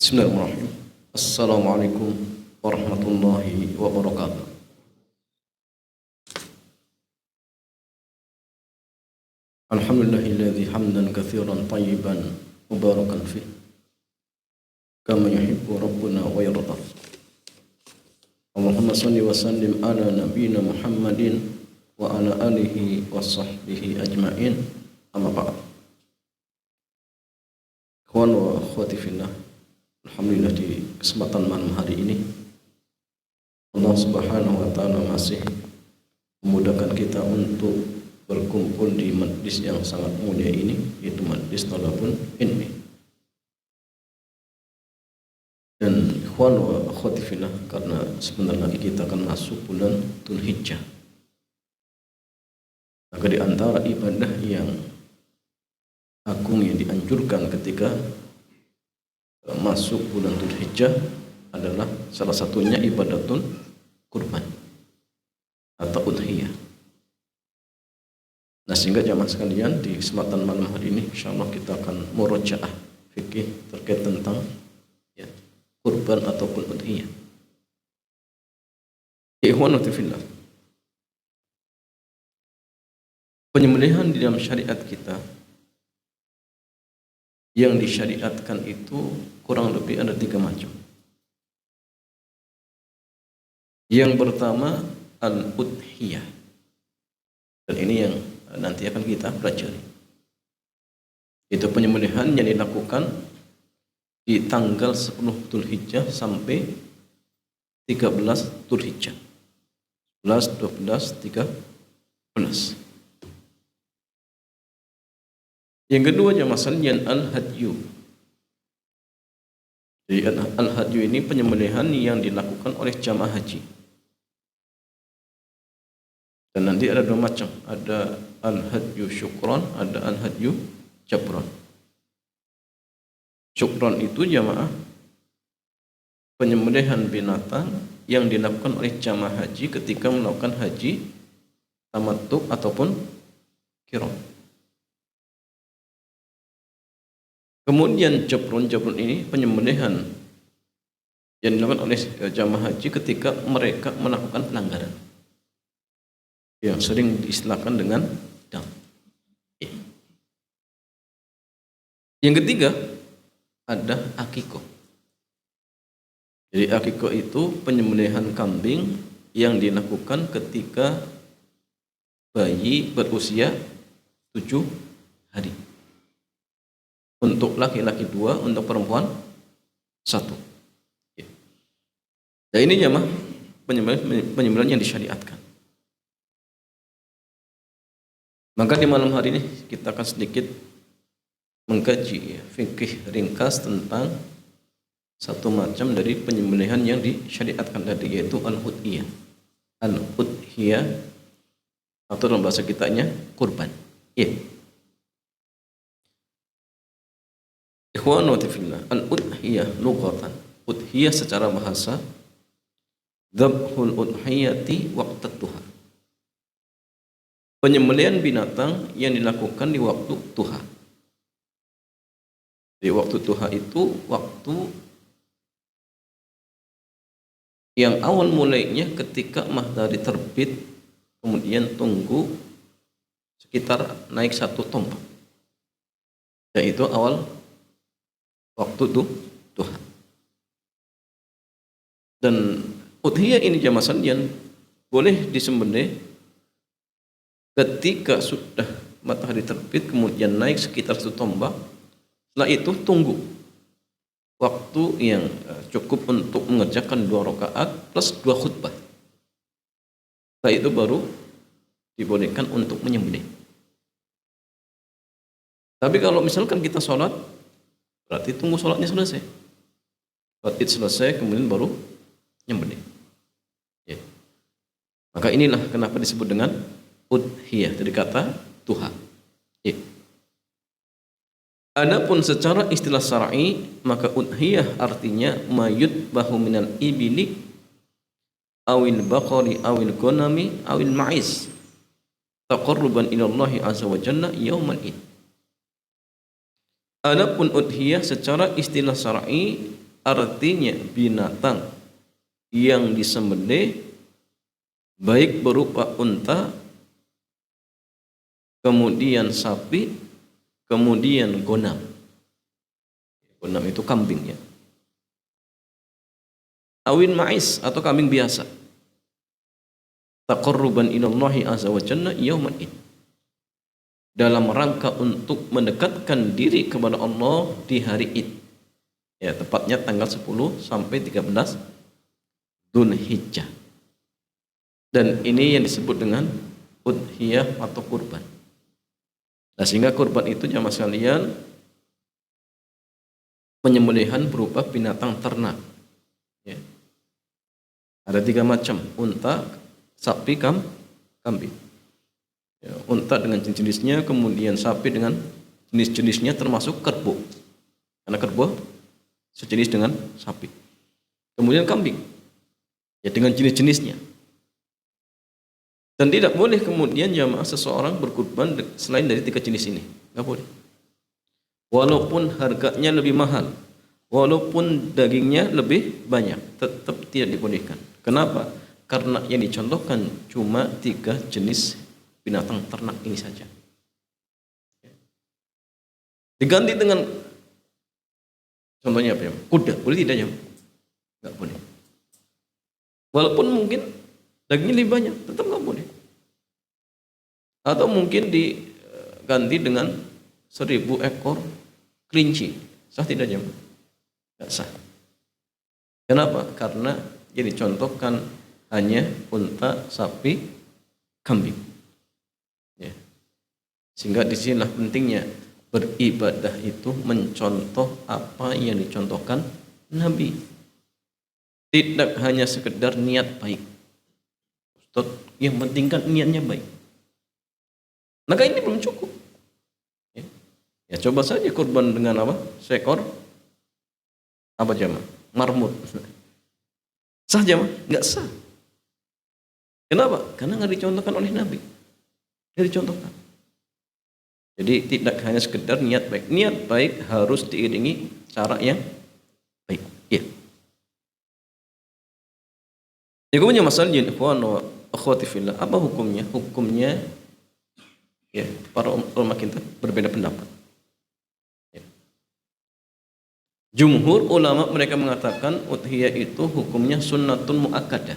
Bismillahirrahmanirrahim. Assalamualaikum warahmatullahi wabarakatuh. Alhamdulillahilladzi hamdan katsiran tayyiban mubarakan fih kama yuhibbu rabbuna wa yarda. Allahumma shalli wa sallim ala nabiyyina Muhammadin wa ala alihi wa sahbihi ajma'in. Amma ba'd. Ikhwan wa akhwati fillah, alhamdulillah di kesempatan malam hari ini Allah Subhanahu wa taala masih memudahkan kita untuk berkumpul di majlis yang sangat mulia ini, yaitu majlis Thalabul Ilmi. Dan ikhwan wa akhwati fillah, karena sebentar lagi kita akan masuk bulan Dzulhijjah, maka di antara ibadah yang agung yang dianjurkan ketika masuk bulan Dzulhijjah adalah salah satunya ibadatul kurban atau udhiyah. Nah, sehingga jamaah sekalian, di kesempatan malam hari ini insyaallah kita akan murojaah fikih terkait tentang kurban ataupun udhiyah. Ikhwan fillah, penyembelihan di dalam syariat kita yang disyariatkan itu kurang lebih ada 3 macam. Yang pertama al-udhiyah, dan ini yang nanti akan kita pelajari. Itu penyembelihan yang dilakukan di tanggal 10 Dzulhijjah sampai 13 Dzulhijjah, 11, 12, 13. Yang kedua jamaah sekalian al-hadyu. Jadi al-hadyu ini penyembelihan yang dilakukan oleh jamaah haji. Dan nanti ada 2 macam, ada al-hadyu syukran, ada al-hadyu jabran. Syukran itu jamaah penyembelihan binatang yang dilakukan oleh jamaah haji ketika melakukan haji tamattu ataupun qiran. Kemudian jabron ini penyembelihan yang dilakukan oleh jamaah haji ketika mereka melakukan pelanggaran, yang sering diistilahkan dengan dam. Yang ketiga ada akikoh. Jadi akikoh itu penyembelihan kambing yang dilakukan ketika bayi berusia 7 hari. Untuk laki-laki 2, untuk perempuan 1. Dan ini jamaah penyembelihan yang disyariatkan. Maka di malam hari ini kita akan sedikit mengkaji fikih ringkas tentang satu macam dari penyembelihan yang disyariatkan tadi, yaitu al-udhiyah. Al-udhiyah atau dalam bahasa kitanya kurban. Ikhwan wa fillah, al-udhiyah lughatan. Udhiyah secara bahasa dzabhul udhiyati waqtat duha. Penyembelihan binatang yang dilakukan di waktu duha. Di waktu duha itu waktu yang awal mulainya ketika matahari terbit, kemudian tunggu sekitar naik 1 tombak. Yaitu awal waktu duha. Dan udhiyah ini jamaah sekalian boleh disembelih ketika sudah matahari terbit kemudian naik sekitar 1 tombak. Setelah itu tunggu waktu yang cukup untuk mengerjakan 2 rakaat plus 2 khutbah. Setelah itu baru dibolehkan untuk menyembelih. Tapi kalau misalkan kita sholat, berarti tunggu sholatnya selesai. Sholat id selesai kemudian baru nyembelih. Maka inilah kenapa disebut dengan udhiyah, dari kata duha. Adapun secara istilah syar'i, maka udhiyah artinya mayut bahu minal ibili awil baqari awil ghanami awil ma'iz taqarruban ila Allah azza wa jalla yaumal id. Adapun udhiyah secara istilah syar'i artinya binatang yang disembelih baik berupa unta, kemudian sapi, kemudian gonam. Gonam itu kambing ya. Awin ma'is atau kambing biasa. Taqarruban ilallahi azza wa jalla yaumal id. Dalam rangka untuk mendekatkan diri kepada Allah di hari Id. Ya, tepatnya tanggal 10 sampai 13 Dzulhijjah. Dan ini yang disebut dengan udhiyah atau kurban. Nah, sehingga kurban itu jamaah sekalian penyembelihan berupa binatang ternak. Ya. Ada 3 macam, unta, sapi, kambing. Ya, unta dengan jenis-jenisnya, kemudian sapi dengan jenis-jenisnya termasuk kerbau. Karena kerbau sejenis dengan sapi. Kemudian kambing, ya dengan jenis-jenisnya. Dan tidak boleh kemudian jamaah seseorang berkurban selain dari 3 jenis ini. Nggak boleh. Walaupun harganya lebih mahal, walaupun dagingnya lebih banyak, tetap tidak dibolehkan. Kenapa? Karena yang dicontohkan cuma 3 jenis binatang ternak ini saja. Diganti dengan contohnya apa ya? Kuda, boleh tidak ya? Nggak boleh. Walaupun mungkin dagingnya lebih banyak, tetap nggak boleh. Atau mungkin diganti dengan 1000 ekor kelinci, sah tidak ya? Nggak sah. Kenapa? Karena yang dicontohkan hanya unta, sapi, kambing. Ya. Sehingga disinilah pentingnya beribadah itu mencontoh apa yang dicontohkan Nabi. Tidak hanya sekedar niat baik. Ustaz, yang penting kan niatnya baik. Maka ini belum cukup. Ya, coba saja kurban dengan apa? Seekor apa jamaah? Marmut. Sah jamaah? Enggak sah. Kenapa? Karena nggak dicontohkan oleh Nabi. Nggak dicontohkan. Jadi tidak hanya sekedar niat baik. Niat baik harus diiringi cara yang baik. Ya. Yang kemudian masalah ikhwan wa akhwati fillah, apa hukumnya? Hukumnya ya, para ulama kita berbeda pendapat. Ya. Jumhur ulama mereka mengatakan udhiyah itu hukumnya sunnatun muakkadah.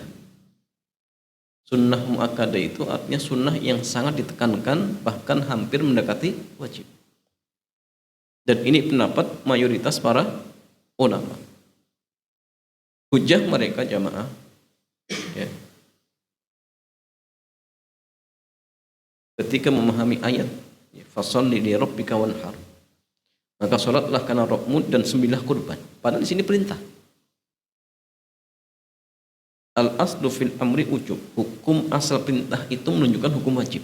Sunnah muakkadah itu artinya sunnah yang sangat ditekankan, bahkan hampir mendekati wajib. Dan ini pendapat mayoritas para ulama. Hujah mereka jamaah, ya, ketika memahami ayat, fasholli li rabbika wanhar, maka sholatlah karena Rabbmu dan sembelihlah kurban. Padahal di sini perintah. Al-aslu fil amri ujub. Hukum asal perintah itu menunjukkan hukum wajib.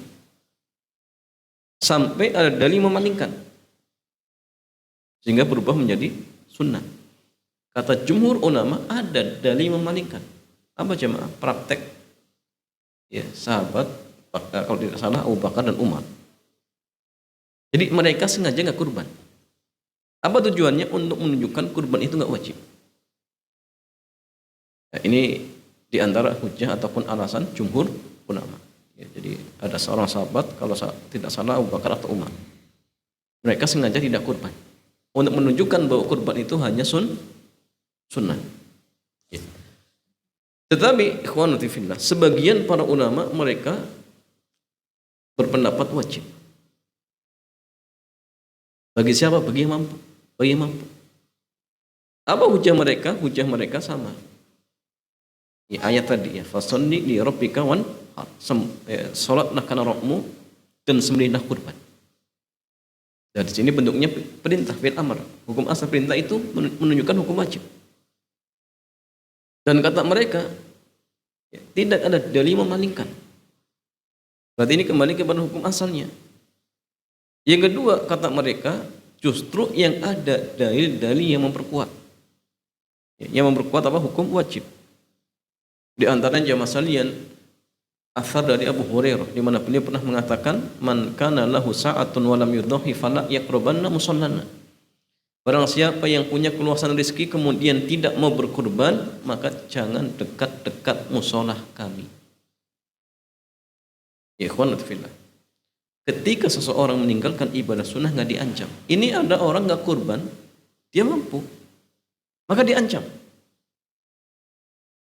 Sampai ada dalil memalingkan. Sehingga berubah menjadi sunnah. Kata jumhur ulama ada dalil memalingkan. Apa jemaah? Praktek ya, sahabat, kalau tidak salah Abu Bakar dan Umar. Jadi mereka sengaja nggak kurban. Apa tujuannya? Untuk menunjukkan kurban itu nggak wajib. Nah, ini di antara hujah ataupun alasan jumhur ulama. Ya, jadi ada seorang sahabat, kalau tidak salah Abu Bakar atau Umar, mereka sengaja tidak kurban untuk menunjukkan bahwa kurban itu hanya sunnah. Ya. Tetapi ikhwanu fillah, sebagian para ulama mereka berpendapat wajib. Bagi siapa? Bagi yang mampu. Bagi yang mampu. Apa hujah mereka? Hujah mereka sama. Ya, ayat tadi ya, fasholli li rabbika wanhar, salatlah karena Rabbmu dan sembelihlah kurban. Dan di sini bentuknya perintah fil amr. Hukum asal perintah itu menunjukkan hukum wajib. Dan kata mereka ya, tidak ada dalil memalingkan. Berarti ini kembali kepada hukum asalnya. Yang kedua, kata mereka justru yang ada dalil-dalil yang memperkuat. Ya, yang memperkuat apa? Hukum wajib. Di antaranya jamaah sekalian, athar dari Abu Hurairah di mana beliau pernah mengatakan, man kana lahu sa'atun wa lam yudhi fala yaqrabanna musallana. Barang siapa yang punya keluasan rezeki kemudian tidak mau berkurban, maka jangan dekat-dekat musolah kami. Ya ikhwan fillah. Ketika seseorang meninggalkan ibadah sunnah nggak diancam. Ini ada orang nggak kurban, dia mampu, maka diancam.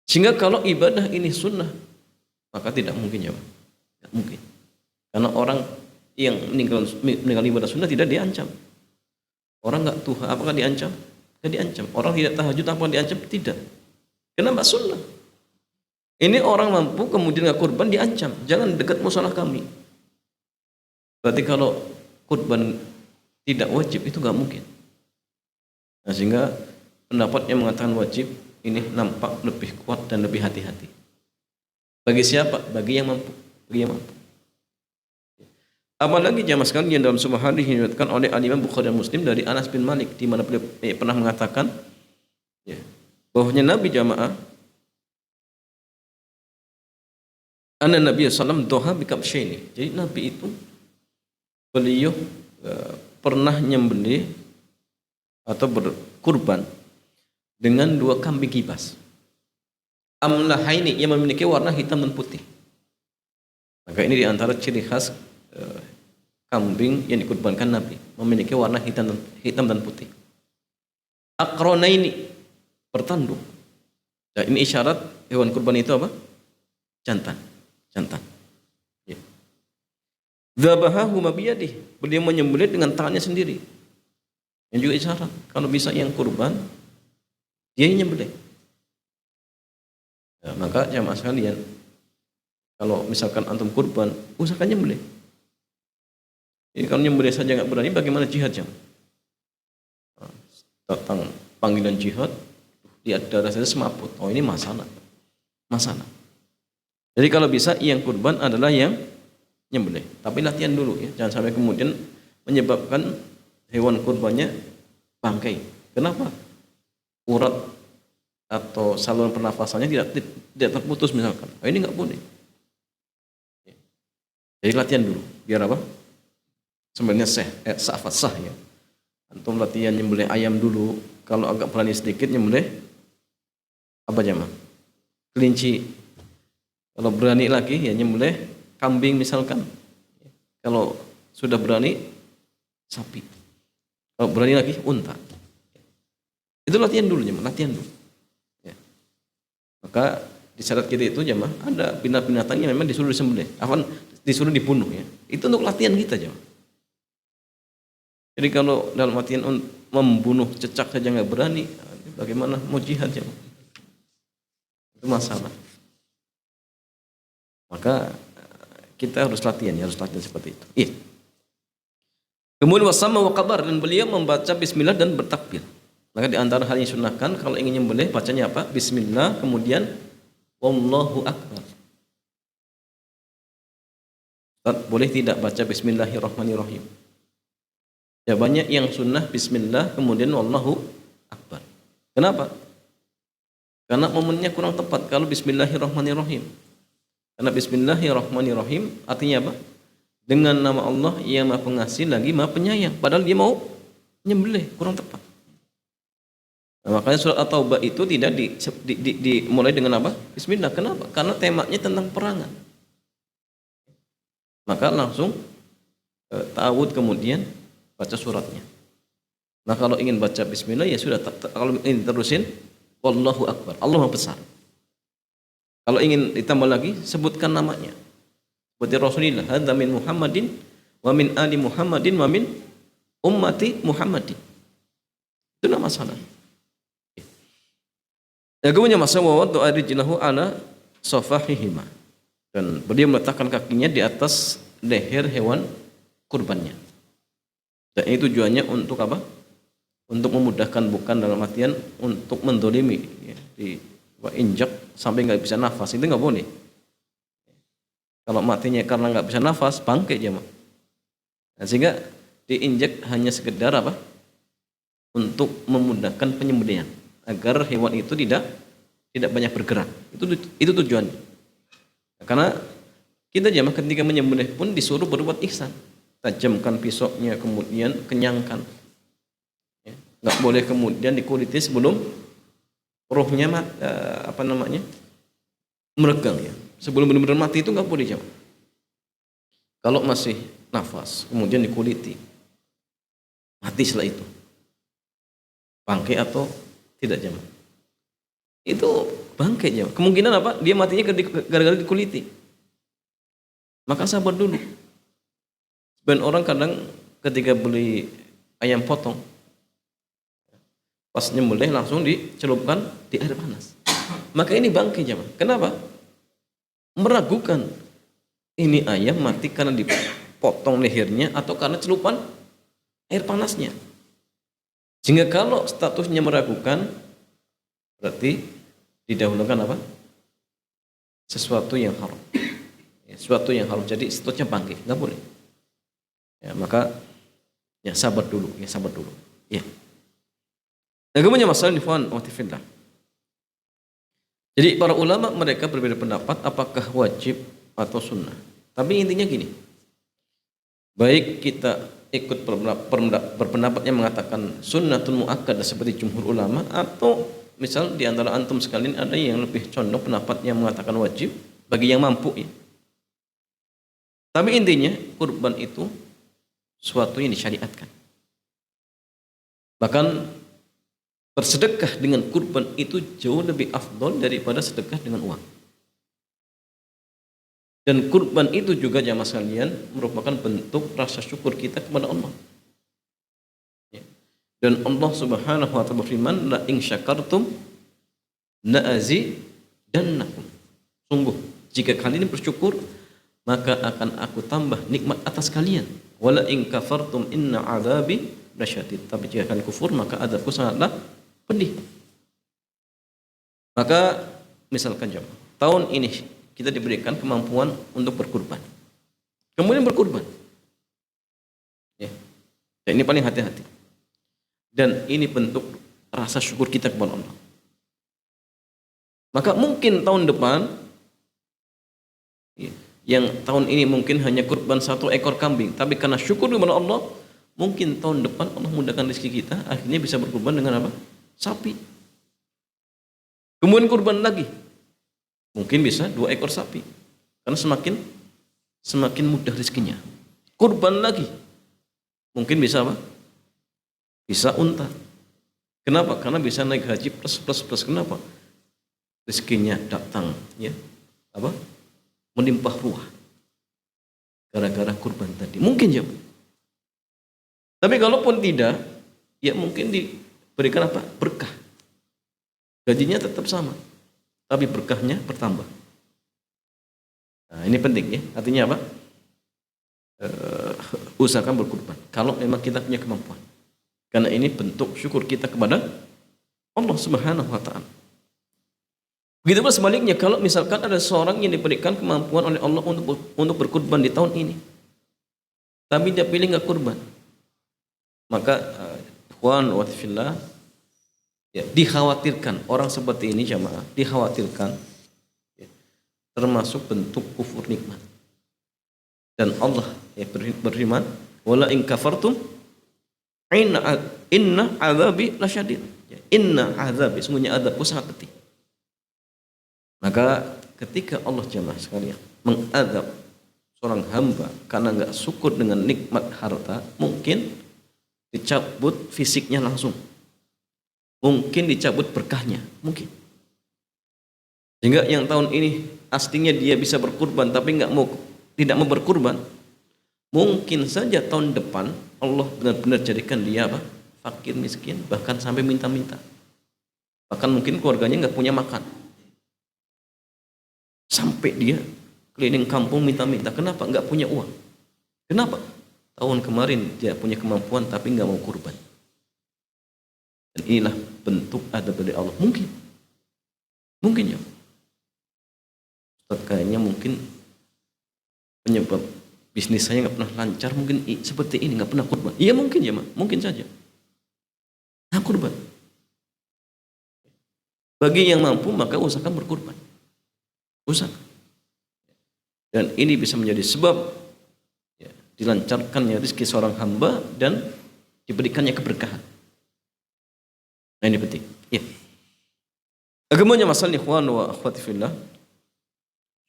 Sehingga kalau ibadah ini sunnah, maka tidak mungkin ya, tidak mungkin. Karena orang yang meninggal ibadah sunnah tidak diancam. Orang nggak tuha, apakah diancam? Tidak diancam. Orang tidak tahajud, apakah diancam? Tidak. Kenapa sunnah? Ini orang mampu kemudian nggak kurban diancam. Jangan dekat musola kami. Berarti kalau kurban tidak wajib itu nggak mungkin. Nah, sehingga pendapat yang mengatakan wajib ini nampak lebih kuat dan lebih hati-hati. Bagi siapa? Bagi yang mampu. Bagi yang mampu. Apalagi jamaah sekalian dalam sebuah hadis diriwayatkan oleh Imam Bukhari dan Muslim dari Anas bin Malik di mana beliau pernah mengatakan ya, bahwasanya Nabi jamaah anna Nabi sallallahu doha bikabsyaini. Jadi Nabi itu beliau pernah nyembelih atau berkurban dengan 2 kambing kibas. Amlahaini yang memiliki warna hitam dan putih. Maka ini diantara ciri khas kambing yang dikurbankan Nabi, memiliki warna hitam dan putih. Aqronaini, bertanduk. Nah, ini isyarat hewan kurban itu apa? Jantan. Ya. Dzabahahu biyadih, beliau menyembelih dengan tangannya sendiri. Yang juga isyarat kalau bisa yang kurban dia nyembelih. Nah, maka jamaah sekalian, kalau misalkan antum kurban, usahakan nyembelih. Ini kalau nyembelih saja nggak berani, bagaimana jihad jam? Datang panggilan jihad, lihat darah saja semaput. Oh ini masalah. Jadi kalau bisa yang kurban adalah yang nyembelih. Tapi latihan dulu ya, jangan sampai kemudian menyebabkan hewan kurbannya bangkai. Kenapa? Urat atau saluran pernafasannya tidak terputus misalkan. Oh, ini nggak boleh. Jadi latihan dulu, biar apa? Sebenarnya sah ya. Antum latihan nyembelih ayam dulu, kalau agak berani sedikit nyembelih apa jamaah? Kelinci. Kalau berani lagi ya nyembelih kambing misalkan. Kalau sudah berani sapi. Kalau berani lagi unta. Itu latihan dulu jamaah, latihan dulu. Ya. Maka di syarat kita itu jamaah ada binatang yang memang disuruh disembelih, disuruh dibunuh ya. Itu untuk latihan kita jamaah. Jadi kalau dalam artian membunuh cecak saja nggak berani, bagaimana mau jihad ya? Itu masalah. Maka kita harus latihan seperti itu. Iya. Kemudian wasama wa kabar, dan beliau membaca bismillah dan bertakbir. Maka di antara hal yang disunahkan kalau ingin nyembelih bacanya apa? Bismillah kemudian wallahu akbar. Boleh tidak baca bismillahirrahmanirrahim? Ya banyak yang sunnah bismillah kemudian wallahu akbar. Kenapa? Karena momennya kurang tepat kalau bismillahirrahmanirrahim. Karena bismillahirrahmanirrahim artinya apa? Dengan nama Allah yang Maha Pengasih lagi Maha Penyayang. Padahal dia mau nyembelih, kurang tepat. Nah, makanya surat At-Taubah itu tidak dimulai dengan apa? Bismillah. Kenapa? Karena temanya tentang perangan. Maka langsung ta'awud kemudian baca suratnya. Nah kalau ingin baca bismillah ya sudah, kalau ingin terusin wallahu akbar, Allah Maha Besar. Kalau ingin ditambah lagi sebutkan namanya. Seperti Rasulullah, hadza min Muhammadin wa min ali Muhammadin wa min ummati Muhammadin. Itu nama masalah. Ya kemudian masa wa doa rijlahu ala safahihima, dan beliau meletakkan kakinya di atas leher hewan kurbannya. Dan ini tujuannya untuk apa? Untuk memudahkan, bukan dalam artian untuk mendolimi ya, injak sampai nggak bisa nafas, itu nggak boleh. Kalau matinya karena nggak bisa nafas, bangkai jemaah. Nah, sehingga diinjak hanya sekedar apa? Untuk memudahkan penyembelihan agar hewan itu tidak banyak bergerak. Itu tujuannya. Nah, karena kita jemaah ketika menyembelih pun disuruh berbuat ihsan. Tajamkan pisaunya, kemudian kenyangkan. Ya. Nggak boleh kemudian dikuliti sebelum rohnya meregang ya. Sebelum benar-benar mati itu nggak boleh jamaah. Kalau masih nafas kemudian dikuliti, mati setelah itu, bangkai atau tidak jamaah? Itu bangkai jamaah. Kemungkinan apa? Dia matinya gara-gara dikuliti. Maka sabar dulu. Sebagian orang kadang ketika beli ayam potong, pas nyembelih langsung dicelupkan di air panas. Maka ini bangkai jamaah. Kenapa? Meragukan ini ayam mati karena dipotong lehernya atau karena celupan air panasnya. Sehingga kalau statusnya meragukan, berarti didahulukan apa? Sesuatu yang haram. Ya, sesuatu yang haram. Jadi statusnya bangkai, nggak boleh. Ya, maka ya sabar dulu, ya sabar dulu. Ya. Nah, kemudian masalah nifan watifillah. Jadi para ulama mereka berbeda pendapat apakah wajib atau sunnah. Tapi intinya gini, baik kita ikut berpendapat yang mengatakan sunnatun muakkad seperti jumhur ulama, atau misal di antara antum sekalian ada yang lebih condong pendapat yang mengatakan wajib bagi yang mampu ya. Tapi intinya kurban itu suatu yang disyariatkan. Bahkan bersedekah dengan kurban itu jauh lebih afdol daripada sedekah dengan uang. Dan kurban itu juga jamaah sekalian merupakan bentuk rasa syukur kita kepada Allah. Ya. Dan Allah Subhanahu wa taala berfirman, la in syakartum la azidannakum. Sungguh jika kalian bersyukur maka akan aku tambah nikmat atas kalian. Wala in kafartum inna adzabi lasyadid. Tapi jika kalian kufur maka azabku sangatlah pedih. Maka misalkan jemaah, tahun ini kita diberikan kemampuan untuk berkurban. Kemudian berkurban. Ya. Dan ini paling hati-hati. Dan ini bentuk rasa syukur kita kepada Allah. Maka mungkin tahun depan ya, yang tahun ini mungkin hanya kurban 1 ekor kambing, tapi karena syukur kepada Allah, mungkin tahun depan Allah mudahkan rezeki kita, akhirnya bisa berkurban dengan apa? Sapi. Kemudian kurban lagi, mungkin bisa 2 ekor sapi, karena semakin mudah rezekinya. Kurban lagi, mungkin bisa apa? Bisa unta. Kenapa? Karena bisa naik haji plus. Kenapa? Rezekinya datang, ya, apa? Melimpah ruah. Gara-gara kurban tadi. Mungkin ya. Tapi kalaupun tidak, ya mungkin diberikan apa? Berkah. Gajinya tetap sama, tapi berkahnya bertambah. Nah, ini penting ya. Artinya apa? Usahakan berkurban. Kalau memang kita punya kemampuan. Karena ini bentuk syukur kita kepada Allah Subhanahu wa taala. Begitu pula sebaliknya, kalau misalkan ada seorang yang diberikan kemampuan oleh Allah untuk berkurban di tahun ini, tapi dia pilih nggak kurban, maka ikhwan wa fillah, ya, dikhawatirkan orang seperti ini jamaah, dikhawatirkan ya, termasuk bentuk kufur nikmat. Dan Allah ya, berfirman, wala in kafartum inna azabi lasyadid. Ya, inna azabi, sungguhnya azabku sangat pedih. Maka ketika Allah jamaah sekalian mengadab seorang hamba karena nggak syukur dengan nikmat harta, mungkin dicabut fisiknya langsung, mungkin dicabut berkahnya, mungkin. Sehingga yang tahun ini aslinya dia bisa berkurban tapi tidak mau berkurban, mungkin saja tahun depan Allah benar-benar jadikan dia apa? Fakir miskin, bahkan sampai minta-minta. Bahkan mungkin keluarganya nggak punya makan. Sampai dia keliling kampung minta-minta. Kenapa? Nggak punya uang. Kenapa? Tahun kemarin dia punya kemampuan tapi nggak mau kurban. Dan inilah bentuk adab dari Allah. Mungkin ya. Ustaz, kayaknya mungkin penyebab bisnis saya nggak pernah lancar, mungkin seperti ini, nggak pernah kurban. Iya mungkin ya, mungkin saja. Nah, kurban. Bagi yang mampu maka usahakan berkurban. Usahakan. Dan ini bisa menjadi sebab ya, dilancarkannya rezeki seorang hamba dan diberikannya keberkahan. Nah, ini penting. Ya. Agamanya masalah ikhwan wa akhwati fillah.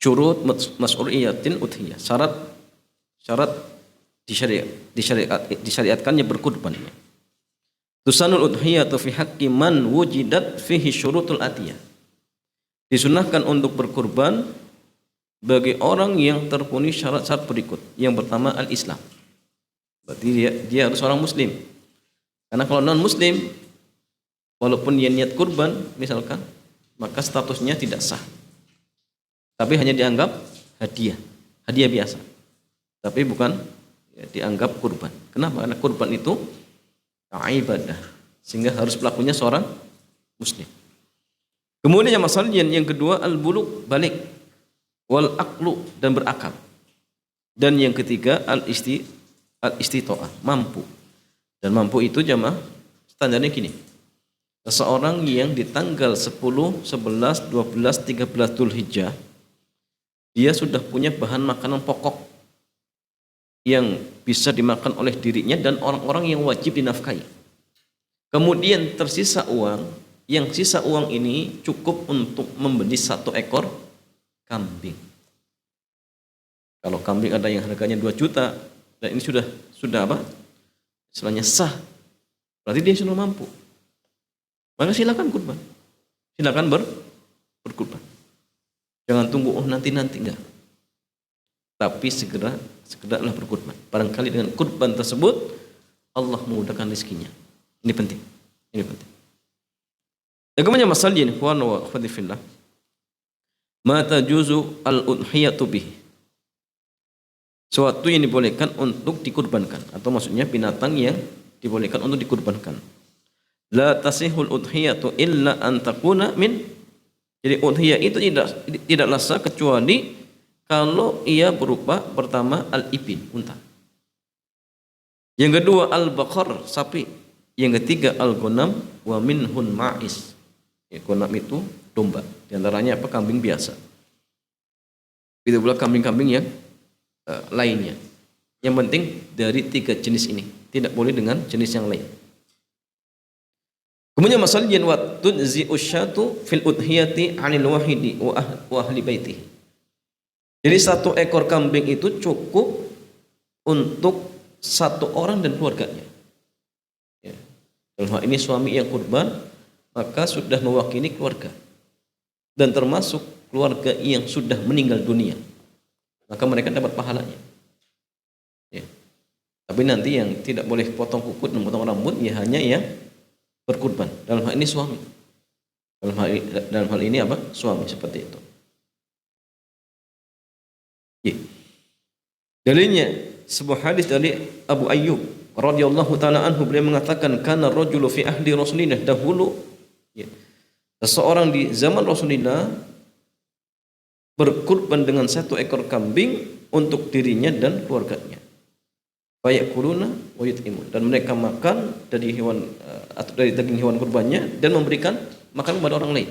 Syurut mas'uliyatin udhiyah. Syarat disyariatkannya berkurban. Tusanul udhiyatu fi haqqi man wujidat fihi syurutul atiyah. Disunahkan untuk berkurban bagi orang yang terpenuhi syarat-syarat berikut. Yang pertama al-Islam. Berarti dia harus orang muslim. Karena kalau non muslim, walaupun dia niat kurban misalkan, maka statusnya tidak sah. Tapi hanya dianggap hadiah biasa. Tapi bukan dianggap kurban. Kenapa? Karena kurban itu ibadah, sehingga harus pelakunya seorang muslim. Kemudian masalah yang kedua al-bulugh, balik, wal aqlu, dan berakal. Dan yang ketiga al-istita'ah, mampu. Dan mampu itu jamaah standarnya gini. Seseorang yang di tanggal 10, 11, 12, 13 Dzulhijjah dia sudah punya bahan makanan pokok yang bisa dimakan oleh dirinya dan orang-orang yang wajib dinafkahi. Kemudian tersisa uang, yang sisa uang ini cukup untuk membeli 1 ekor kambing. Kalau kambing ada yang harganya 2 juta dan ini sudah apa? Istilahnya sah. Berarti dia sudah mampu. Maka silakan kurban. Silakan berkurban. Jangan tunggu nanti enggak. Tapi segeralah berkurban. Barangkali dengan kurban tersebut Allah memudahkan rezekinya. Ini penting. Bagaimana masalah ini? Ikhwan wa akhwati fillah. Ma tajuzu al-udhiyatu bihi. Suatu yang dibolehkan untuk dikurbankan, atau maksudnya binatang yang dibolehkan untuk dikurbankan. La tasihul udhiyatu illa an takuna min. Jadi udhiyah itu tidaklah sah kecuali kalau ia berupa pertama al-ibn, unta. Yang kedua al-baqar, sapi. Yang ketiga al-ghanam wa minhun ma'is. Ya, ghanam itu domba. Di antaranya apa? Kambing biasa. Itu pula kambing-kambing yang lainnya. Yang penting dari 3 jenis ini, tidak boleh dengan jenis yang lain. Kemudian masalah wa tunzi usyatu fil udhiyati 'anil wahidi wa ahli baitihi. Jadi 1 ekor kambing itu cukup untuk 1 orang dan keluarganya. Ya. Dalam hal ini suami yang kurban maka sudah mewakili keluarga dan termasuk keluarga yang sudah meninggal dunia. Maka mereka dapat pahalanya. Ya. Tapi nanti yang tidak boleh potong kuku dan potong rambut ya hanya yang berkurban. Dalam hal ini suami. Dalam hal ini apa? Suami, seperti itu. Ya. Dalilnya sebuah hadis dari Abu Ayyub radhiyallahu taala anhu, beliau mengatakan kana rajulu fi ahli Rasulillah dahulu, ya, seseorang di zaman Rasulullah berkurban dengan 1 ekor kambing untuk dirinya dan keluarganya. Fayakuluna wa yut'imun, dan mereka makan dari hewan atau dari daging hewan kurbannya dan memberikan makan kepada orang lain.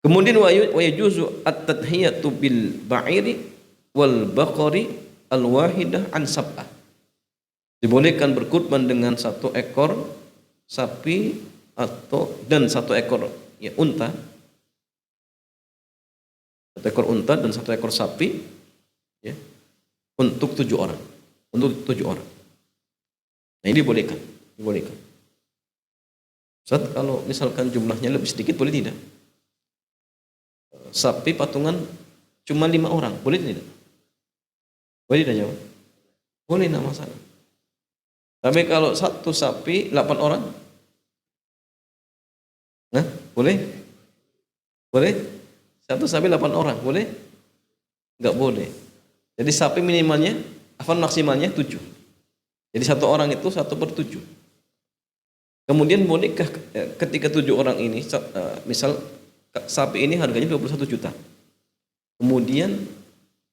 Kemudian wa yajuzu at-tadhiyatu bil ba'iri wal baqari al wahidah an sab'ah. Dibolehkan berkurban dengan 1 ekor sapi dan 1 ekor unta. 1 ekor unta dan 1 ekor sapi, ya, untuk 7 orang. Nah, ini dibolehkan. Ustaz, kalau misalkan jumlahnya lebih sedikit boleh tidak? Sapi patungan cuma 5 orang, boleh tidak? Boleh tidak jawab? Boleh, tidak masalah. Tapi kalau 1 sapi 8 orang? Nah, boleh? Boleh? 1 sapi 8 orang, boleh? Enggak boleh. Jadi sapi maksimalnya 7. Jadi 1 orang itu 1/7. Kemudian bolehkah ketika 7 orang ini, misal sapi ini harganya 21 juta. Kemudian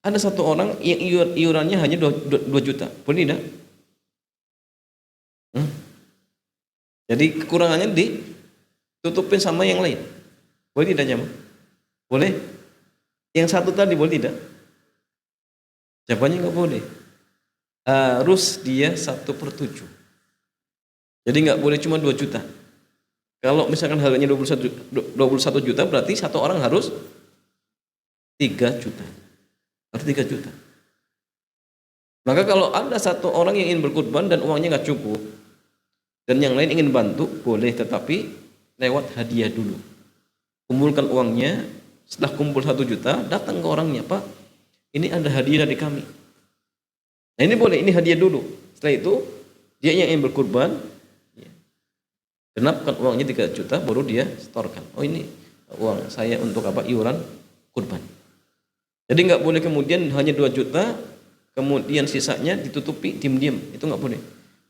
ada 1 orang yang iurannya hanya 2 juta. Boleh tidak? Jadi kekurangannya ditutupin sama yang lain. Boleh tidak jamaah? Boleh? Yang 1 tadi boleh tidak? Jawabannya enggak boleh. Harus dia 1/7. Jadi nggak boleh cuma 2 juta. Kalau misalkan harganya 21 juta, berarti satu orang harus 3 juta. Harus 3 juta. Maka kalau ada satu orang yang ingin berkurban dan uangnya nggak cukup, dan yang lain ingin bantu, boleh, tetapi lewat hadiah dulu. Kumpulkan uangnya, setelah kumpul 1 juta, datang ke orangnya, Pak, ini ada hadiah dari kami. Nah ini boleh, ini hadiah dulu. Setelah itu, dia yang ingin berkurban, genapkan uangnya 3 juta, baru dia setorkan. Oh ini uang saya untuk apa? Iuran kurban. Jadi nggak boleh kemudian hanya 2 juta, kemudian sisanya ditutupi diam-diam, itu nggak boleh.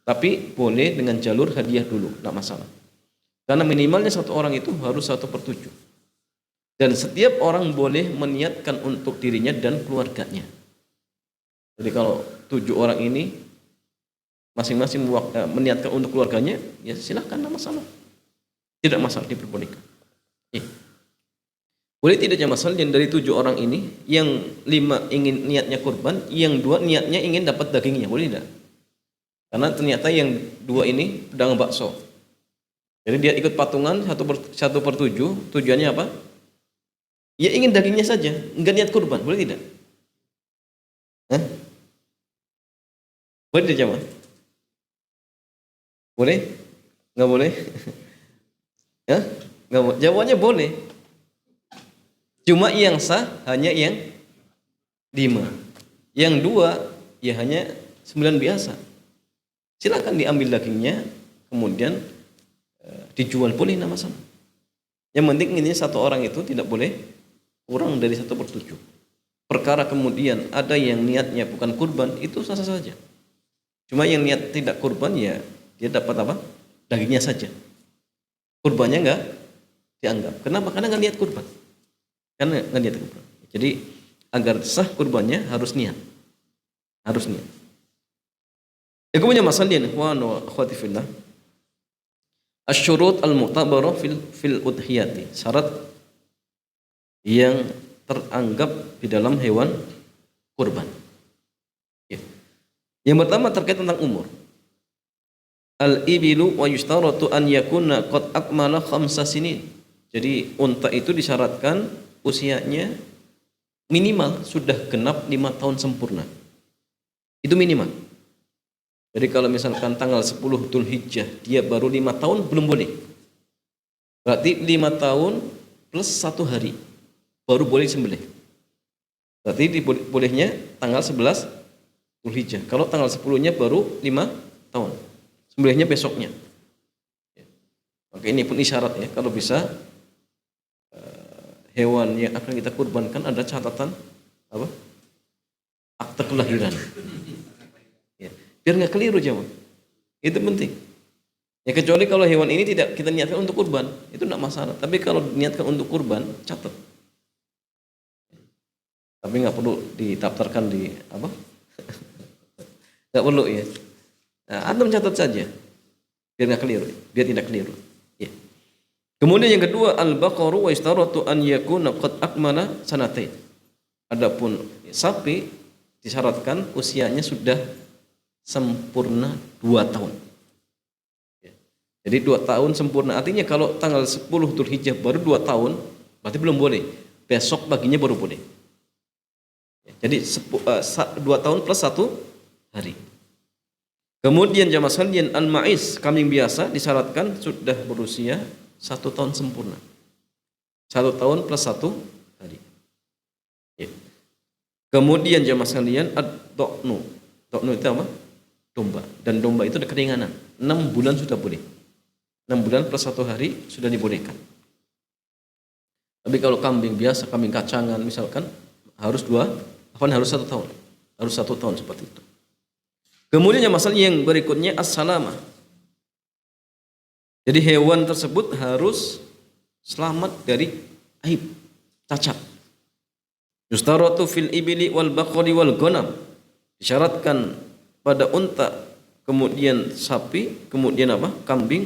Tapi boleh dengan jalur hadiah dulu, nggak masalah. Karena minimalnya satu orang itu harus 1/7. Dan setiap orang boleh meniatkan untuk dirinya dan keluarganya. Jadi kalau 7 orang ini masing-masing meniatkan untuk keluarganya, ya silahkan, tidak masalah. Tidak masalah, diperbolehkan. Boleh tidak masalah yang dari 7 orang ini, yang 5 ingin niatnya kurban, yang 2 niatnya ingin dapat dagingnya, boleh tidak? Karena ternyata yang 2 ini pedagang bakso. Jadi dia ikut patungan 1/7, tujuannya apa? Ya ingin dagingnya saja, enggak niat kurban, boleh tidak? Hah? Boleh tidak jamaah? Boleh? Enggak boleh? Ya? Enggak boleh. Jawabannya boleh. Cuma yang sah hanya yang 5. Yang 2 ya hanya 9 biasa. Silakan diambil dagingnya, kemudian dijual, boleh, nama sama. Yang penting ini satu orang itu tidak boleh kurang dari 1/7. Perkara kemudian ada yang niatnya bukan kurban, itu sah saja. Cuma yang niat tidak kurban, ya dia dapat apa? Dagingnya saja. Kurbannya enggak dianggap. Kenapa? Karena enggak niat kurban. Karena enggak niat kurban. Jadi agar sah kurbannya harus niat. Harus niat. Ya, kemudian masalah ini, wa akhwati fillah. Asy-syurut al-mu'tabarah fil udhiyati. Syarat yang teranggap di dalam hewan kurban. Ya. Yang pertama terkait tentang umur. Al-ibilu wa yushtaratu an yakuna qad akmala 5 sinin. Jadi unta itu disyaratkan usianya minimal sudah genap 5 tahun sempurna. Itu minimal. Jadi kalau misalkan tanggal 10 Dzulhijjah dia baru 5 tahun, belum boleh. Berarti 5 tahun plus 1 hari baru boleh sembelih. Berarti bolehnya tanggal 11 Dzulhijjah. Kalau tanggal 10-nya baru 5 tahun. Sembelihnya besoknya. Maka ini pun isyarat ya, kalau bisa hewan yang akan kita kurbankan ada catatan apa? Akte kelahiran. Ya, biar nggak keliru jemaah. Itu penting. Ya kecuali kalau hewan ini tidak kita niatkan untuk kurban, itu tidak masalah. Tapi kalau niatkan untuk kurban, catat. Tapi nggak perlu didaftarkan di apa? Nggak perlu ya. Nah, antum catat saja, biar nggak keliru, biar tidak keliru. Ya. Kemudian yang kedua, al-baqaru wa istaratu an yakuna qad akmala sanatain. Adapun sapi disyaratkan usianya sudah sempurna 2 tahun. Ya. Jadi 2 tahun sempurna, artinya kalau tanggal 10 Dzulhijjah baru 2 tahun, berarti belum boleh. Besok paginya baru boleh. Ya. Jadi 2 tahun plus 1 hari. Kemudian jamaah sekalian, al-ma'iz, kambing biasa disyaratkan sudah berusia 1 tahun sempurna. 1 tahun plus 1 hari. Ya. Kemudian jamaah sekalian, ad-do'nu. Do'nu itu apa? Domba. Dan domba itu ada keringanan. 6 bulan sudah boleh. 6 bulan plus 1 hari sudah dibolehkan. Tapi kalau kambing biasa, kambing kacangan misalkan, harus 1 tahun. Harus 1 tahun seperti itu. Kemudian masalah yang berikutnya as-salamah. Jadi hewan tersebut harus selamat dari aib, cacat. Yustaratu fil ibili wal baqari wal ghanam. Disyaratkan pada unta, kemudian sapi, kemudian apa? Kambing,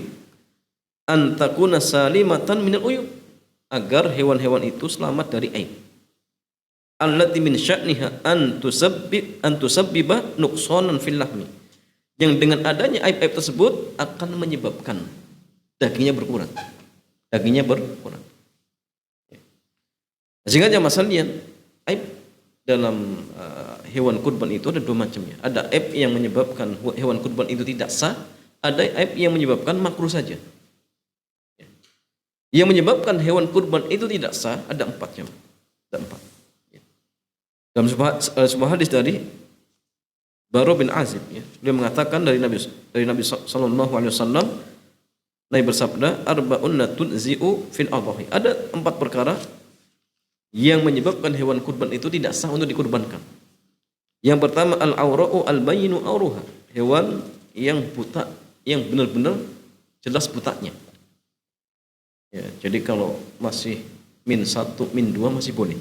antakuna salimatan minal uyub, agar hewan-hewan itu selamat dari aib. Allati min sya'niha an tusabbiba nuqsanan fil lahmi, yang dengan adanya aib-aib tersebut akan menyebabkan dagingnya berkurang. Dagingnya berkurang. Sehingga jamaah sekalian, aib dalam hewan kurban itu ada dua macamnya. Ada aib yang menyebabkan hewan kurban itu tidak sah, ada aib yang menyebabkan makruh saja. Yang menyebabkan hewan kurban itu tidak sah ada empat. Ada empat. Dalam sebuah hadis dari Bara bin Azib, ya, dia mengatakan dari Nabi sallallahu alaihi wasallam, Nabi bersabda, arba'un tunzi'u fil adhahi. Ada 4 perkara yang menyebabkan hewan kurban itu tidak sah untuk dikurbankan. Yang pertama, al-aura'u al-bayyinu auruha, hewan yang buta, yang benar-benar jelas butanya. Ya, jadi kalau masih min 1, min 2 masih boleh.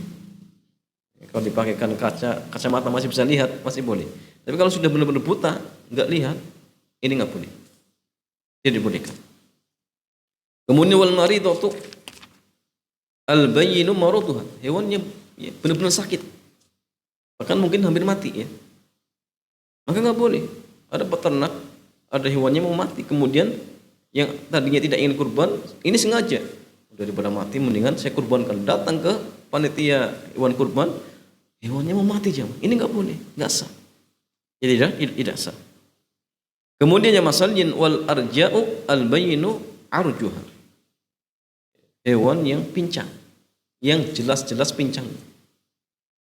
Kalau dipakaikan kacamata masih bisa lihat, masih boleh. Tapi kalau sudah benar-benar buta, nggak lihat, ini nggak boleh. Tidak dibolehkan. Kemudian wal maridatu al-bayyinu maraduha, hewannya ya, benar-benar sakit. Bahkan mungkin hampir mati ya. Maka nggak boleh. Ada peternak, ada hewannya mau mati, kemudian yang tadinya tidak ingin kurban, ini sengaja. Daripada mati mendingan saya kurbankan. Datang ke panitia hewan kurban, hewannya mau mati jam. Ini nggak boleh, nggak sah. Jadi tidak sah. Kemudian yang masalin wal arja'u al bayyinu arjuha, hewan yang pincang, yang jelas-jelas pincang.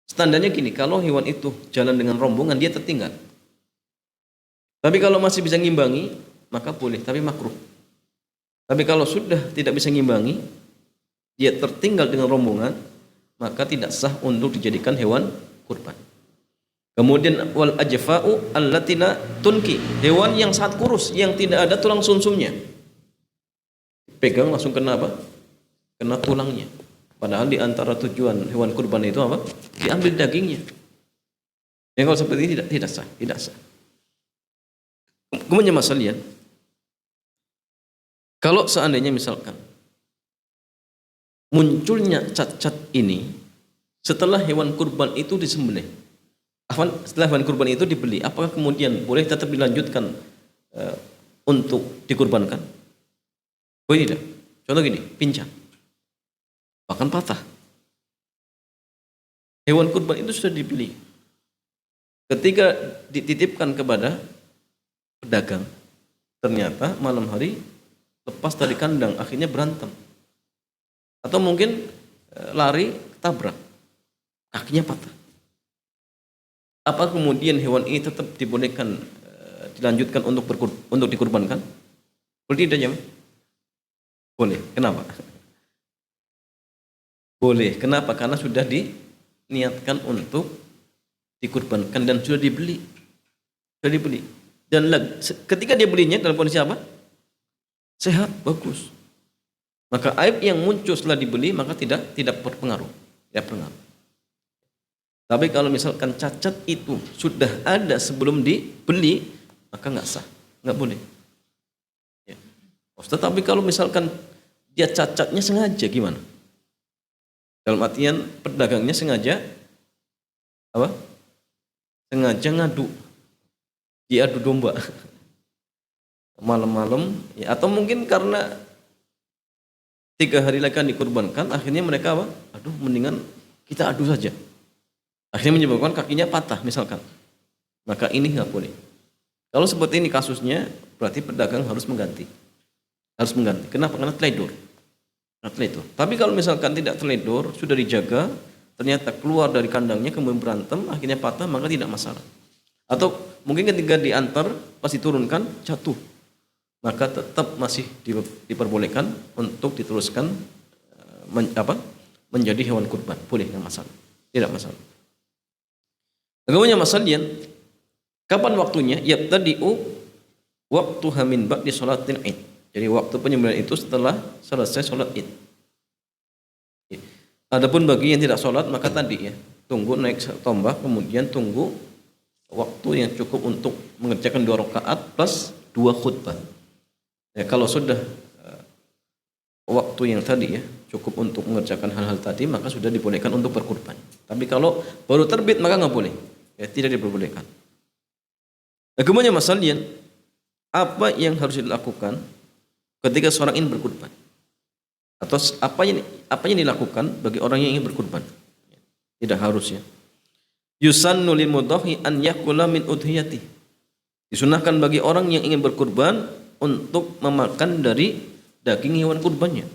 Standarnya gini, kalau hewan itu jalan dengan rombongan dia tertinggal. Tapi kalau masih bisa ngimbangi maka boleh, tapi makruh. Tapi kalau sudah tidak bisa ngimbangi, dia tertinggal dengan rombongan, maka tidak sah untuk dijadikan hewan kurban. Kemudian wal ajfa'u allatina tunki, hewan yang sangat kurus, yang tidak ada tulang sumsumnya. Pegang langsung kena apa? Kena tulangnya. Padahal di antara tujuan hewan kurban itu apa? Diambil dagingnya. Yang kalau seperti ini tidak sah, tidak sah. Kemudian masalahnya, kalau seandainya misalkan munculnya cacat ini setelah hewan kurban itu disembelih, setelah hewan kurban itu dibeli, apakah kemudian boleh tetap dilanjutkan untuk dikurbankan? Boleh tidak? Contoh gini, pincang, bahkan patah. Hewan kurban itu sudah dibeli. Ketika dititipkan kepada pedagang, ternyata malam hari lepas dari kandang, akhirnya berantem. Atau mungkin lari, tabrak, kakinya patah. Apa kemudian hewan ini tetap dibolehkan dilanjutkan untuk dikurbankan? Boleh tidak ya? Boleh. Kenapa? Boleh. Kenapa? Karena sudah diniatkan untuk dikurbankan dan sudah dibeli. Sudah dibeli. Dan ketika dia belinya dalam kondisi apa? Sehat, bagus. Maka aib yang muncul setelah dibeli maka tidak berpengaruh. Tidak berpengaruh. Tapi kalau misalkan cacat itu sudah ada sebelum dibeli, maka nggak sah, nggak boleh. Ya. Tetapi kalau misalkan dia cacatnya sengaja gimana? Dalam artian pedagangnya sengaja apa? Sengaja ngadu, diadu domba malam-malam, ya, atau mungkin karena 3 hari lagi akan dikurbankan, akhirnya mereka apa? Aduh, mendingan kita adu saja. Akhirnya menyebabkan kakinya patah misalkan. Maka ini nggak boleh. Kalau seperti ini kasusnya, berarti pedagang harus mengganti. Harus mengganti. Kenapa? Karena teledor. Tapi kalau misalkan tidak teledor, sudah dijaga, ternyata keluar dari kandangnya kemudian berantem, akhirnya patah, maka tidak masalah. Atau mungkin ketika diantar, pas diturunkan, jatuh. Maka tetap masih diperbolehkan untuk diteruskan menjadi hewan kurban. Boleh, nggak masalah. Tidak masalah. Kemudian masalahnya, kapan waktunya? Yabtadi'u waktuha min ba'di sholatil Id. Jadi waktu penyembelihan itu setelah selesai sholat Id. Adapun bagi yang tidak sholat, maka tadi ya, tunggu naik tombak, kemudian tunggu waktu yang cukup untuk mengerjakan 2 rakaat plus 2 khutbah. Ya, kalau sudah waktu yang tadi ya cukup untuk mengerjakan hal-hal tadi, maka sudah dibolehkan untuk berkurban. Tapi kalau baru terbit maka nggak boleh, ya, tidak diperbolehkan. Nah, kemudian masalahnya apa yang harus dilakukan ketika seorang ingin berkurban? Atau apa yang dilakukan bagi orang yang ingin berkurban? Tidak harus ya. Yusannu lil mudhahi an yakula min udhiyati. Disunahkan bagi orang yang ingin berkurban untuk memakan dari daging hewan kurbannya.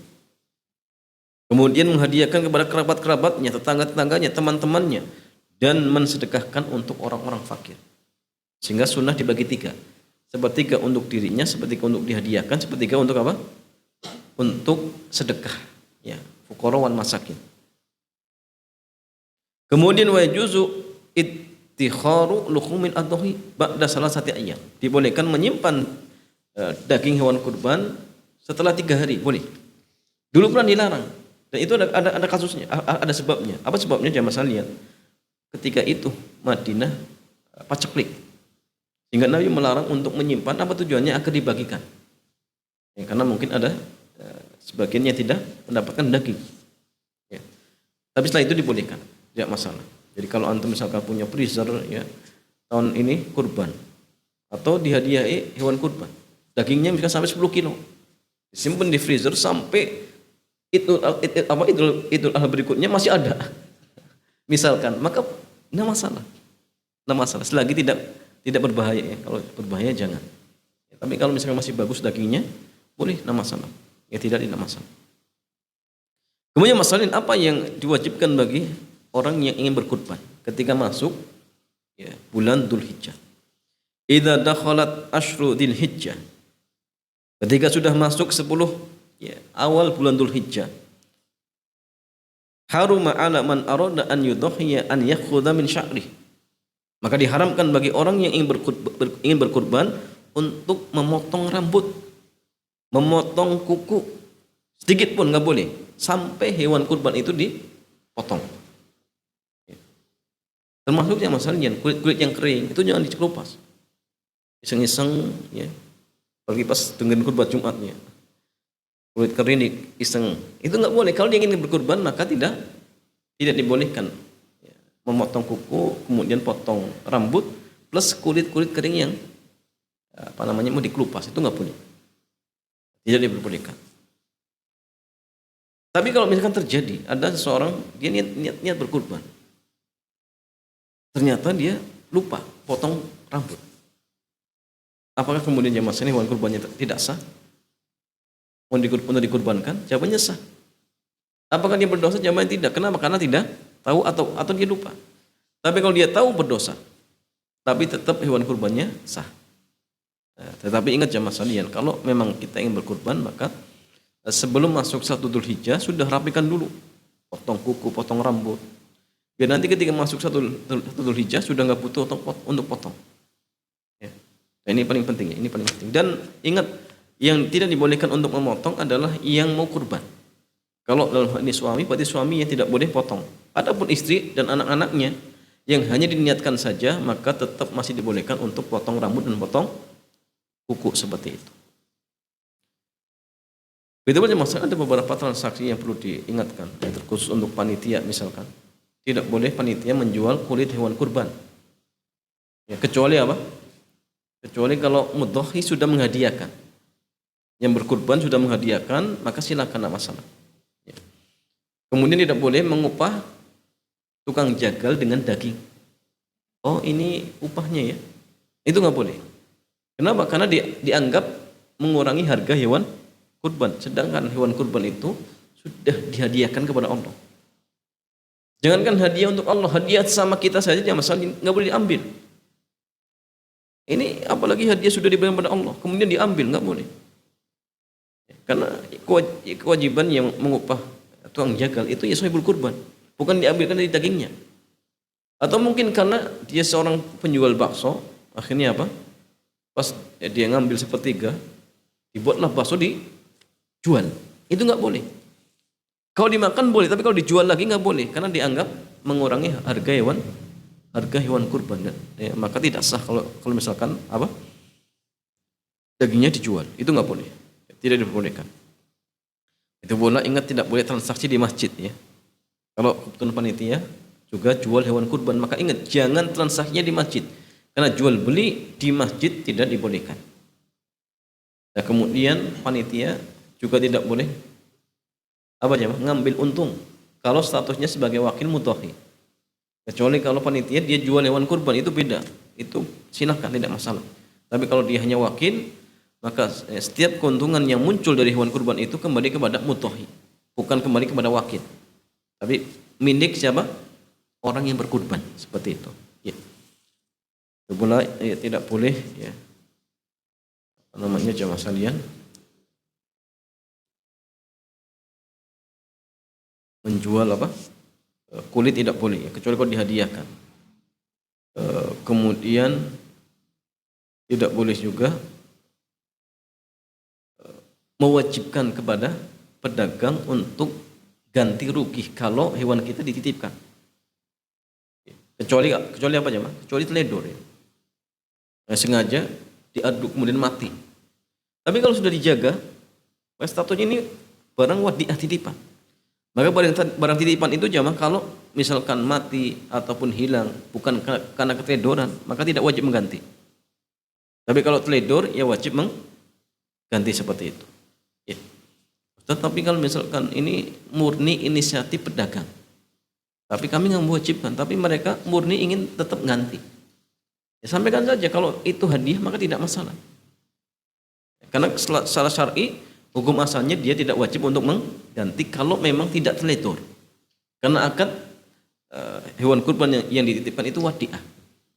Kemudian menghadiahkan kepada kerabat-kerabatnya, tetangga-tetangganya, teman-temannya, dan mensedekahkan untuk orang-orang fakir. Sehingga sunnah dibagi tiga. Sepertiga untuk dirinya, sepertiga untuk dihadiahkan, sepertiga untuk apa? Untuk sedekah. Ya, fuqara wal masakin. Kemudian wa yajuzu ittikharu luhumil adhi ba'da salasati ayyam. Dibolehkan menyimpan daging hewan kurban setelah 3 hari, boleh. Dulu pernah dilarang. Dan itu ada kasusnya, ada sebabnya. Apa sebabnya? Jamaah sekalian? Ketika itu Madinah paceklik. Sehingga Nabi melarang untuk menyimpan, apa tujuannya? Agar dibagikan. Ya, karena mungkin ada sebagian yang tidak mendapatkan daging. Ya. Tapi setelah itu dibolehkan, tidak masalah. Jadi kalau antum misalkan punya freezer ya, tahun ini kurban atau dihadiahi hewan kurban, dagingnya misalkan sampai 10 kilo, disimpan di freezer sampai Idul Adha berikutnya masih ada. Misalkan, maka tidak masalah. Tidak masalah selagi tidak berbahaya ya. Kalau berbahaya jangan. Ya, tapi kalau misalkan masih bagus dagingnya, boleh, tidak masalah. Ya tidak masalah. Kemudian masalah apa yang diwajibkan bagi orang yang ingin berkurban ketika masuk ya, bulan Dzulhijjah. Idza dakhalat asyru Dzulhijjah. Ketika sudah masuk 10 ya, awal bulan Dzulhijjah. Haruma 'ala man arada an yudhiya an yakhudha min sya'ri. Maka diharamkan bagi orang yang ingin berkurban untuk memotong rambut, memotong kuku, sedikit pun nggak boleh sampai hewan kurban itu dipotong. Termasuk yang masalahnya kulit yang kering itu jangan dikelupas. Iseng-iseng ya. Apalagi pas dengan kurban Jumatnya. Kulit kering iseng. Itu nggak boleh. Kalau dia ingin berkurban maka tidak dibolehkan. Ya. Memotong kuku, kemudian potong rambut plus kulit kering yang mau dikelupas, itu nggak boleh. Tidak diperbolehkan. Tapi kalau misalkan terjadi ada seseorang dia niat berkurban, ternyata dia lupa potong rambut, apakah kemudian jamaah ini hewan kurbannya tidak sah? Untuk dikurbankan? Jawabannya sah. Apakah dia berdosa? Jawabannya tidak. Kenapa? Karena tidak tahu atau dia lupa. Tapi kalau dia tahu berdosa, tapi tetap hewan kurbannya sah. Tetapi ingat jamaah sekalian, kalau memang kita ingin berkurban maka sebelum masuk 1 Dzulhijjah sudah rapikan dulu, potong kuku, potong rambut. Biar nanti ketika masuk 1 Dzulhijjah sudah nggak butuh untuk potong. Ya. Nah, ini paling penting. Ini paling penting. Dan ingat, yang tidak dibolehkan untuk memotong adalah yang mau kurban. Kalau dalam hal ini suami, berarti suami yang tidak boleh potong. Adapun istri dan anak-anaknya yang hanya diniatkan saja, maka tetap masih dibolehkan untuk potong rambut dan potong kuku seperti itu. Begitu saja masalah, ada beberapa transaksi yang perlu diingatkan, yang terkhusus untuk panitia misalkan. Tidak boleh panitia menjual kulit hewan kurban. Ya, kecuali apa? Kecuali kalau mudhahi sudah menghadiahkan. Yang berkurban sudah menghadiahkan, maka silakan, tidak masalah. Ya. Kemudian tidak boleh mengupah tukang jagal dengan daging. Oh, ini upahnya ya. Itu nggak boleh. Kenapa? Karena dianggap mengurangi harga hewan kurban. Sedangkan hewan kurban itu sudah dihadiahkan kepada Allah. Jangankan hadiah untuk Allah, hadiah sama kita saja masalah nggak boleh diambil. Ini apalagi hadiah sudah diberikan kepada Allah, kemudian diambil, nggak boleh. Karena kewajiban yang mengupah tukang jagal itu ya sahibul kurban, bukan diambilkan dari dagingnya. Atau mungkin karena dia seorang penjual bakso, akhirnya apa? Pas dia ngambil sepertiga, dibuatlah bakso dijual. Itu nggak boleh. Kalau dimakan boleh, tapi kalau dijual lagi nggak boleh, karena dianggap mengurangi harga hewan kurban. Ya, maka tidak sah kalau misalkan apa? Dagingnya dijual, itu nggak boleh. Tidak diperbolehkan. Itu pula ingat tidak boleh transaksi di masjid ya. Kalau kebetulan panitia juga jual hewan kurban, maka ingat jangan transaksinya di masjid. Karena jual beli di masjid tidak dibolehkan. Nah, kemudian panitia juga tidak boleh apa aja ngambil untung kalau statusnya sebagai wakil mudhahi. Kecuali kalau panitia dia jual hewan kurban itu beda. Itu silahkan, tidak masalah. Tapi kalau dia hanya wakil, maka setiap keuntungan yang muncul dari hewan kurban itu kembali kepada mudhahi, bukan kembali kepada wakil. Tapi milik siapa? Orang yang berkurban, seperti itu. Ya. Itu pula ya, tidak boleh ya. Apa namanya jamaah sekalian? Menjual apa? Kulit tidak boleh, ya, kecuali kalau dihadiahkan. Kemudian tidak boleh juga mewajibkan kepada pedagang untuk ganti rugi kalau hewan kita dititipkan. Kecuali apa aja, Mas? Kecuali teledor ya. Nah, sengaja diaduk kemudian mati. Tapi kalau sudah dijaga, statusnya ini barang wadiah titipan. Maka barang titipan itu jamaah kalau misalkan mati ataupun hilang bukan karena keteledoran, maka tidak wajib mengganti. Tapi kalau teledor ya wajib mengganti seperti itu. Ya. Tetapi kalau misalkan ini murni inisiatif pedagang, tapi kami nggak mewajibkan, tapi mereka murni ingin tetap ganti. Ya, sampaikan saja kalau itu hadiah maka tidak masalah. Karena secara syar'i hukum asalnya dia tidak wajib untuk mengganti kalau memang tidak teledor. Karena akad hewan kurban yang dititipkan itu wadiah.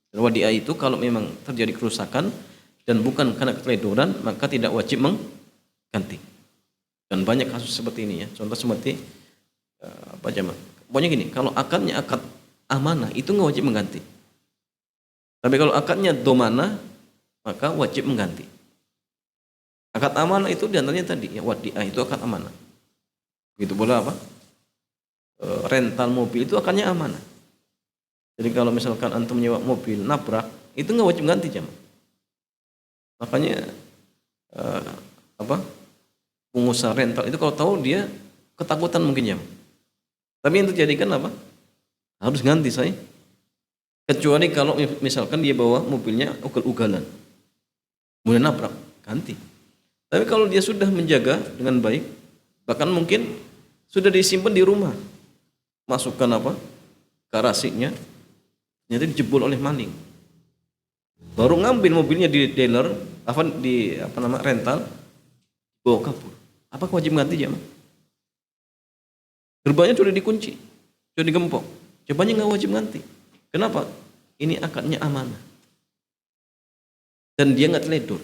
Dan wadiah itu kalau memang terjadi kerusakan dan bukan karena keteledoran maka tidak wajib mengganti. Dan banyak kasus seperti ini ya. Contoh seperti apa jemaah? Pokoknya gini, kalau akadnya akad amanah itu nggak wajib mengganti. Tapi kalau akadnya domanah maka wajib mengganti. Akad amanah itu diantaranya tadi ya wadiah itu akad amanah. Begitu pula apa? Rental mobil itu akadnya amanah. Jadi kalau misalkan antum nyewa mobil nabrak itu nggak wajib ganti jemaah. Makanya pengusaha rental itu kalau tahu dia ketakutan mungkin jemaah. Tapi yang terjadi kan apa? Harus ganti saya. Kecuali kalau misalkan dia bawa mobilnya ugal-ugalan, kemudian nabrak, ganti. Tapi kalau dia sudah menjaga dengan baik, bahkan mungkin sudah disimpan di rumah, masukkan apa? Garasinya, ternyata dijebol oleh maling. Baru ngambil mobilnya di dealer, rental, bawa kabur. Apakah wajib ganti jemaah? Gerbangnya sudah dikunci, sudah digempok. Jawabannya nggak wajib ganti. Kenapa? Ini akadnya amanah. Dan dia nggak teledor.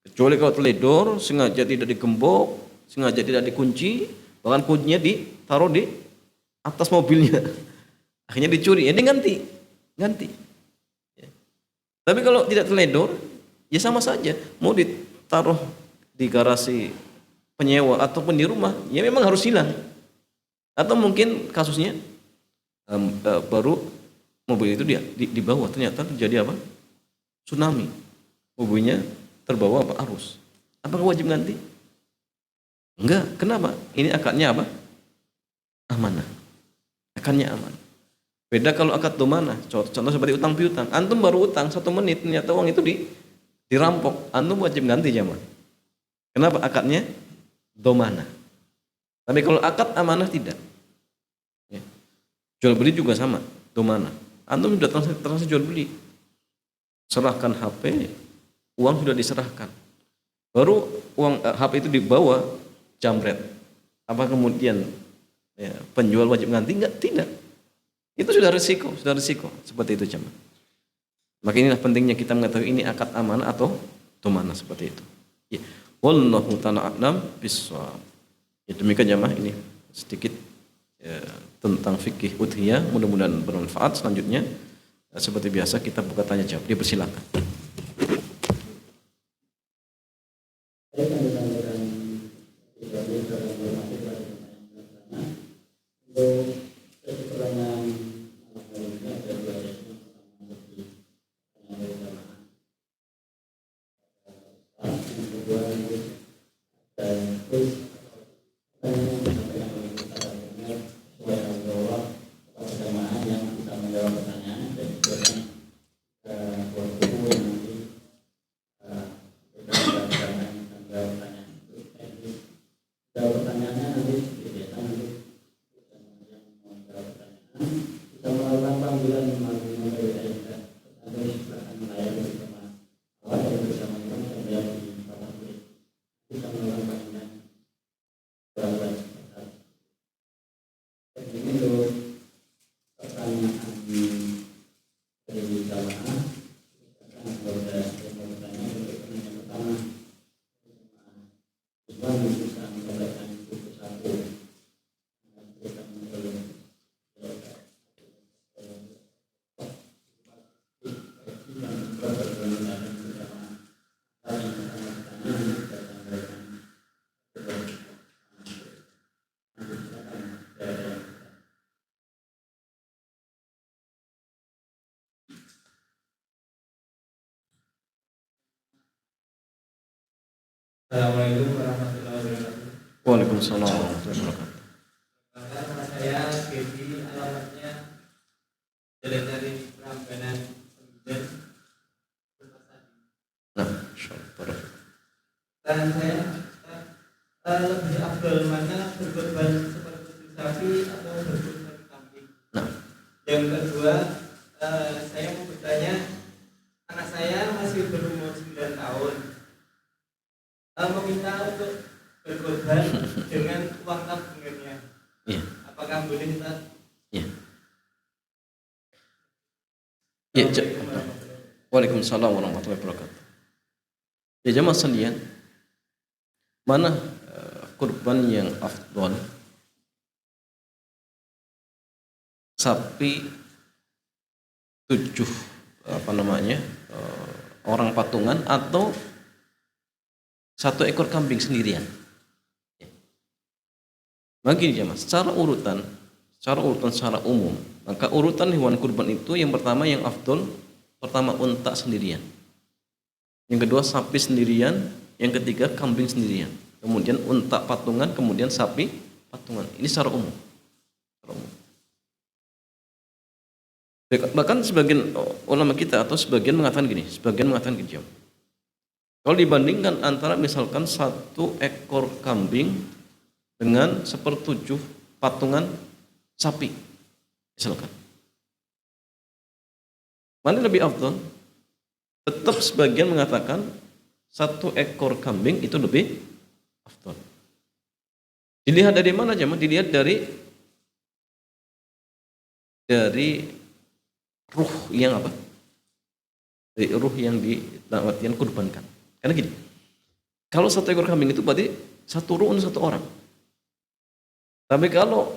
Kecuali kalau teledor, sengaja tidak digembok, sengaja tidak dikunci, bahkan kuncinya ditaruh di atas mobilnya. Akhirnya dicuri, ini ganti. Ya. Tapi kalau tidak teledor, ya sama saja. Mau ditaruh di garasi penyewa ataupun di rumah, ya memang harus hilang. Atau mungkin kasusnya baru mobil itu di bawah ternyata terjadi apa? Tsunami. Mobilnya terbawa arus. Apakah wajib ganti? Enggak. Kenapa? Ini akadnya apa? Amanah. Akadnya amanah. Beda kalau akad domanah. Contoh seperti utang piutang. Antum baru utang 1 menit, ternyata uang itu dirampok. Antum wajib ganti jamaah. Kenapa? Akadnya domanah. Tapi kalau akad amanah tidak. Ya. Jual beli juga sama, domanah. Antum sudah transaksi jual beli. Serahkan HP, uang sudah diserahkan. Baru uang HP itu dibawa jambret. Apa kemudian ya, penjual wajib ganti? Enggak, tidak. Itu sudah risiko seperti itu jemaah. Maka inilah pentingnya kita mengetahui ini akad amanah atau domanah seperti itu. Ya. Wallahu ta'ala a'lam bissawab. Ya, demikian jemaah ini sedikit ya, tentang fikih udhiyah, mudah-mudahan bermanfaat. Selanjutnya seperti biasa kita buka tanya jawab. Dipersilakan. Assalamualaikum warahmatullahi wabarakatuh. Waalaikumsalam warahmatullahi wabarakatuh. Nama saya Gedi, alamatnya Jalan dari Prambanan 9. Nah, insyaallah. Dan saya lebih afdal mana berkorban seperti sapi atau berkorban kambing. Nah, Yang kedua, saya mau bertanya, anak saya masih berumur 9 tahun, meminta untuk berkorban dengan uang tabungannya. iya. Apakah boleh, Ustaz? Iya. Ya, Waalaikumsalam warahmatullahi wabarakatuh. Ya jemaah sekalian, mana kurban yang afdal? Sapi 7 orang patungan atau 1 ekor kambing sendirian. Bagi jemaah secara urutan secara umum, maka urutan hewan kurban itu yang pertama yang afdol, pertama unta sendirian, yang kedua sapi sendirian, yang ketiga kambing sendirian, kemudian unta patungan, kemudian sapi patungan. Ini secara umum. Bahkan sebagian ulama kita atau sebagian mengatakan gini, kalau dibandingkan antara misalkan 1 ekor kambing dengan 1/7 patungan sapi, misalkan, mana lebih afdal? Tetap sebagian mengatakan 1 ekor kambing itu lebih afdal. Dilihat dari mana jemaah? Dilihat dari ruh yang apa? Dari ruh yang diartikan kurbankan. Karena gini, kalau 1 ekor kambing itu berarti 1 ruh untuk 1 orang. Tapi kalau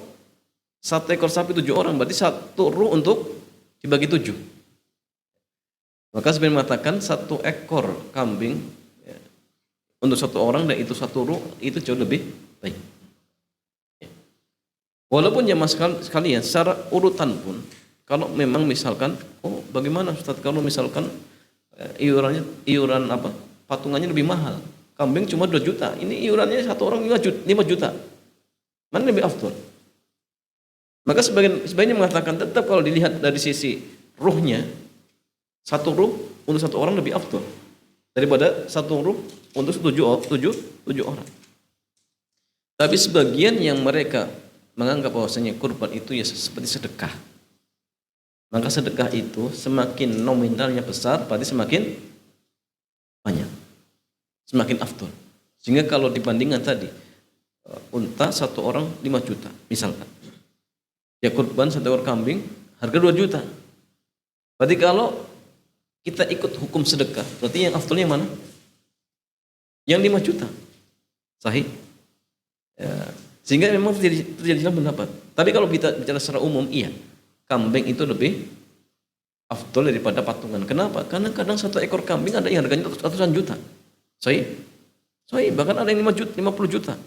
1 ekor sapi 7 orang, berarti 1 ruh untuk dibagi 7. Maka sebenarnya mengatakan 1 ekor kambing ya, untuk 1 orang dan itu 1 ruh, itu jauh lebih baik. Ya. Walaupun jemaah sekalian secara urutan pun, kalau memang misalkan, bagaimana Ustaz kalau misalkan iuran patungannya lebih mahal, kambing cuma 2 juta, ini iurannya 1 orang 5 juta, mana lebih afdal? Maka sebagian mengatakan tetap kalau dilihat dari sisi ruhnya, 1 ruh untuk 1 orang lebih afdal daripada 1 ruh untuk 7 orang. Tapi sebagian yang mereka menganggap bahwasanya kurban itu ya seperti sedekah. Maka sedekah itu semakin nominalnya besar, berarti semakin banyak, semakin afdal. Sehingga kalau dibandingkan tadi, unta 1 orang 5 juta misalkan, ya kurban 1 ekor kambing harga 2 juta. Berarti kalau kita ikut hukum sedekah, berarti yang afdalnya mana? Yang 5 juta. Sahih? Ya. Sehingga memang terjadi pendapat. Tapi kalau kita bicara secara umum, iya, kambing itu lebih afdal daripada patungan. Kenapa? Karena kadang 1 ekor kambing ada yang harganya ratusan juta. Sahih? Sahih, bahkan ada yang 50 juta.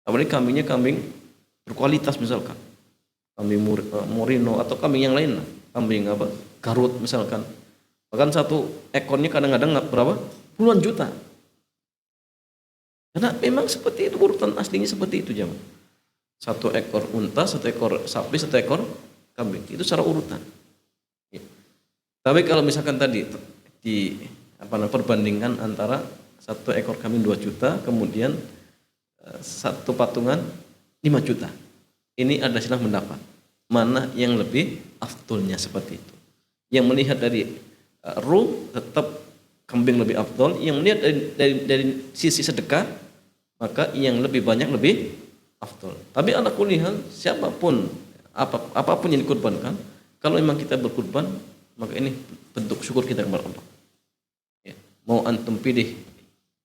Apalagi kambingnya kambing berkualitas misalkan. Kambing Morino atau kambing yang lain, kambing Garut misalkan. Bahkan 1 ekornya kadang-kadang berapa? Puluhan juta. Karena memang seperti itu, urutan aslinya seperti itu jemaah. 1 ekor unta, 1 ekor sapi, 1 ekor kambing. Itu secara urutan. Ya. Tapi kalau misalkan tadi perbandingan antara 1 ekor kambing 2 juta, kemudian 1 patungan 5 juta. Ini ada silang pendapat. Mana yang lebih afdolnya seperti itu. Yang melihat dari ruh tetap kambing lebih afdol, yang melihat dari sisi sedekah maka yang lebih banyak lebih afdol. Tapi ala kulli hal, siapapun apapun yang dikurbankan, kalau memang kita berkurban, maka ini bentuk syukur kita kepada Allah. Ya. Mau antum pilih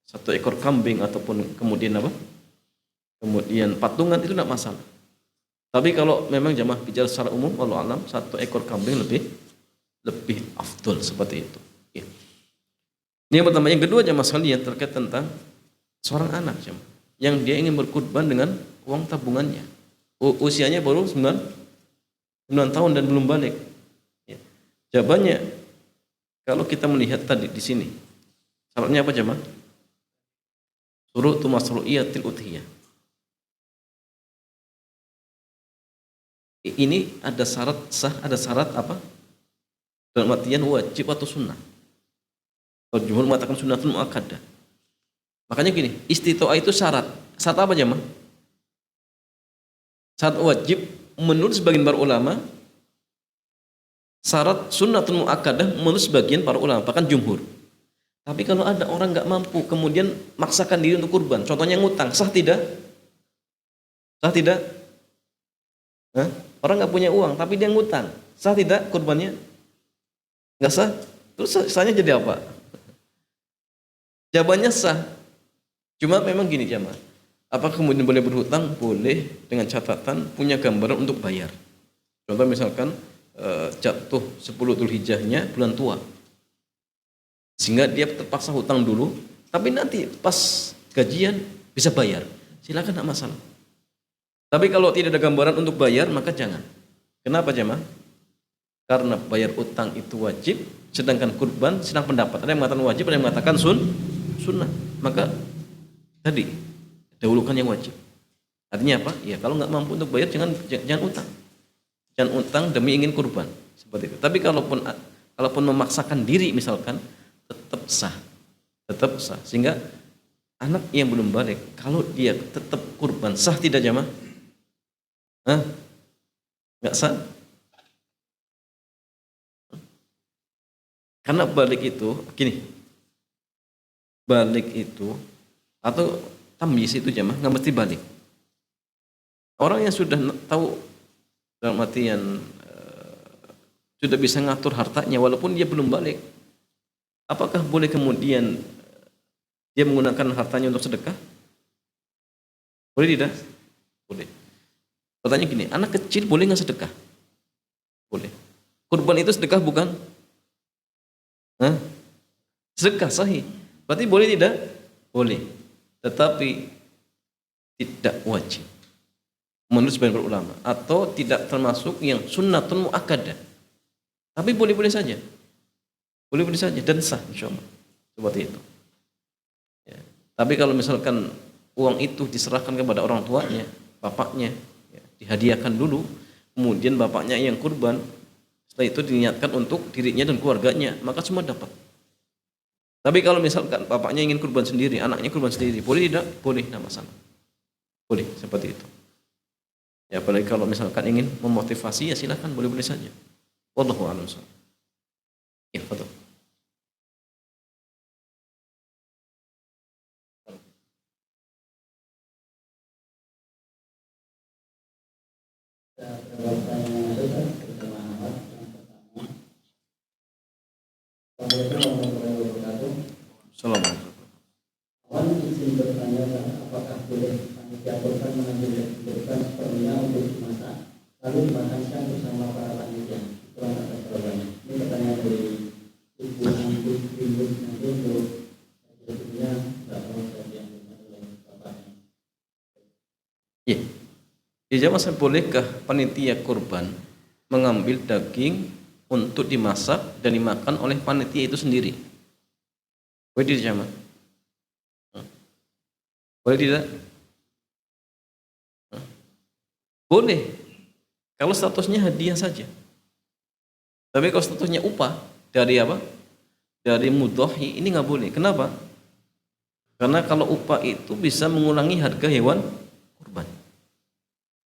1 ekor kambing ataupun kemudian kemudian patungan, itu tidak masalah. Tapi kalau memang jamaah bicara secara umum, wallahu alam, 1 ekor kambing lebih afdol seperti itu. Ya. Ini yang pertama. Yang kedua jamaah sekalian terkait tentang seorang anak jamaah yang dia ingin berkurban dengan uang tabungannya. Usianya baru 9 tahun dan belum balik. Ya. Jawabannya, kalau kita melihat tadi di sini, syaratnya apa jamaah? Syurutu masru'iyatil udhiyah. Ini ada syarat sah, ada syarat apa? Dalam artian wajib atau sunnah. Kalau jumhur mengatakan sunnatul muakkadah. Makanya gini, istitoah itu syarat. Syarat apa jemaah? Syarat wajib menurut sebagian para ulama, syarat sunnatul muakkadah menurut sebagian para ulama, bahkan jumhur. Tapi kalau ada orang nggak mampu kemudian maksakan diri untuk kurban, contohnya ngutang, sah tidak? Sah tidak? Hah? Orang nggak punya uang tapi dia ngutang, sah tidak kurbannya? Nggak sah. Terus sahnya jadi apa? Jawabannya sah. Cuma memang gini jamaah. Apakah kemudian boleh berhutang? Boleh, dengan catatan punya gambaran untuk bayar. Contoh misalkan jatuh 10 Dzulhijjahnya bulan tua, sehingga dia terpaksa hutang dulu, tapi nanti pas gajian bisa bayar, silakan, tidak masalah. Tapi kalau tidak ada gambaran untuk bayar, maka jangan. Kenapa jemaah? Karena bayar utang itu wajib, sedangkan kurban sedang pendapat. Ada yang mengatakan wajib, ada yang mengatakan sunnah. Maka tadi dahulukan yang wajib. Artinya apa? Ya kalau nggak mampu untuk bayar, jangan utang. Jangan utang demi ingin kurban, seperti itu. Tapi kalaupun memaksakan diri misalkan, tetap sah. Sehingga anak yang belum balik, kalau dia tetap kurban, sah tidak jamaah? Nggak sah. Karena balik itu gini, balik itu atau tamyiz itu jamaah nggak mesti balik. Orang yang sudah tahu dalam artian sudah bisa ngatur hartanya walaupun dia belum balik, apakah boleh kemudian dia menggunakan hartanya untuk sedekah? Boleh tidak? Boleh. Pertanyaan gini, anak kecil boleh nggak sedekah? Boleh. Kurban itu sedekah bukan? Sedekah sahih. Berarti boleh tidak? Boleh. Tetapi tidak wajib menurut sebagian ulama, atau tidak termasuk yang sunnatun muakkadah. Tapi boleh-boleh saja. Boleh-boleh saja dan sah insyaallah. Seperti itu. Ya. Tapi kalau misalkan uang itu diserahkan kepada orang tuanya, bapaknya, ya, dihadiahkan dulu, kemudian bapaknya yang kurban, setelah itu diniatkan untuk dirinya dan keluarganya, maka semua dapat. Tapi kalau misalkan bapaknya ingin kurban sendiri, anaknya kurban sendiri, boleh tidak? Boleh, tidak masalah. Boleh, seperti itu. Ya, apalagi kalau misalkan ingin memotivasi, ya silakan, boleh-boleh saja. Wallahu a'lam. Ya, betul. Assalamualaikum. Awan izin bertanya, apakah boleh panitia korban mengambil korban sepenuhnya untuk dimasak lalu dimakankan bersama para panitia? Kurang atas jawabannya. Ini pertanyaan dari Ibu Anggun Ribut, nanti untuk sebetulnya tidak tahu yang oleh bapaknya. Iya. Dijawab, bolehkah panitia kurban mengambil daging untuk dimasak dan dimakan oleh panitia itu sendiri? Boleh dijawab? Boleh tidak? Boleh. Kalau statusnya hadiah saja. Tapi kalau statusnya upah dari apa? Dari mudhahi, ini nggak boleh. Kenapa? Karena kalau upah itu bisa mengurangi harga hewan kurban.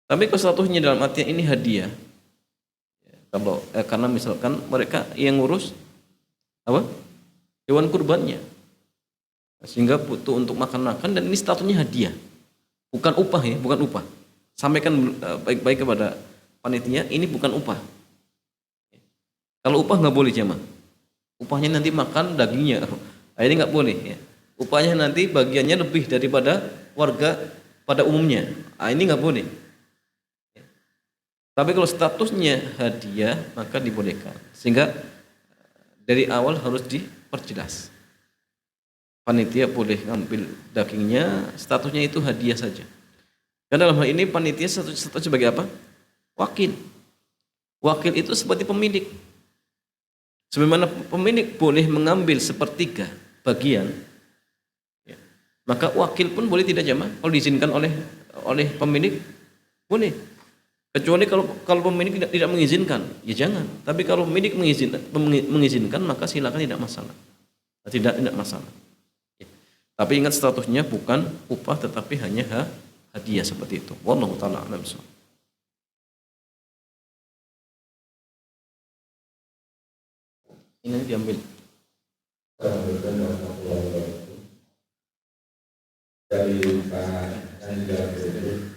Tapi kalau statusnya dalam artian ini hadiah, kalau karena misalkan mereka yang ngurus apa? Hewan kurbannya, sehingga butuh untuk makan-makan, dan ini statusnya hadiah, bukan upah ya, bukan upah. Sampaikan baik-baik kepada panitia, ini bukan upah. Kalau upah nggak boleh jamaah. Upahnya nanti makan dagingnya, ini nggak boleh ya. Upahnya nanti bagiannya lebih daripada warga pada umumnya, ini nggak boleh. Tapi kalau statusnya hadiah, maka dibolehkan. Sehingga dari awal harus diperjelas. Panitia boleh ngambil dagingnya, statusnya itu hadiah saja. Dan dalam hal ini panitia status sebagai apa? Wakil. Wakil itu seperti pemilik. Sebagaimana pemilik boleh mengambil sepertiga bagian, ya, Maka wakil pun boleh tidak jamaah kalau diizinkan oleh pemilik boleh. Kecuali kalau pemilik tidak mengizinkan, ya jangan. Tapi kalau pemilik mengizinkan maka silakan, tidak masalah. Tidak masalah. Ya. Tapi ingat statusnya bukan upah tetapi hanya hadiah seperti itu. Wallahu taala a'lam. Ini diambil. Assalamualaikum warahmatullahi wabarakatuh. Dari Pak Anjar itu,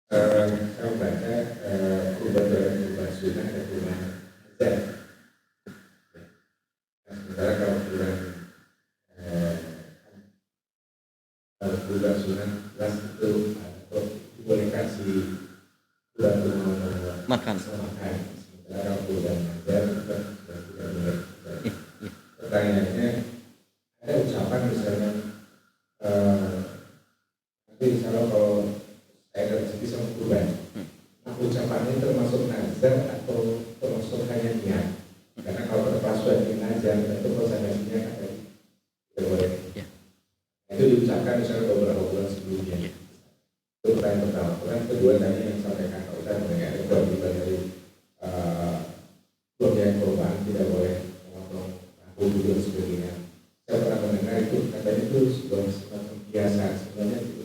saya baca kurban dan kurban sunnah dan kurban hajat. Sementara kalau kurban sunnah jelas itu atau boleh kasih kurban rumah Makan. makan. Sementara kurban hajat kita tidak boleh. Pertanyaannya, ada ucapan misalnya nanti misalnya kalau saya ada rezeki sama kurban, nah ucapannya termasuk nazar atau termasuk hanya niat? Karena kalau terpasukan di nazar itu konsekuensinya kan tidak boleh. Itu diucapkan misalnya beberapa bulan sebelumnya. Itu pertanyaan pertama. Pertanyaan kedua tadi yang disampaikan Pak Ustaz mengenai kewajiban dari keluarga korban tidak boleh memotong rambut dan sebagainya. Saya pernah mendengar itu katanya itu sebuah semacam biasa sebenarnya itu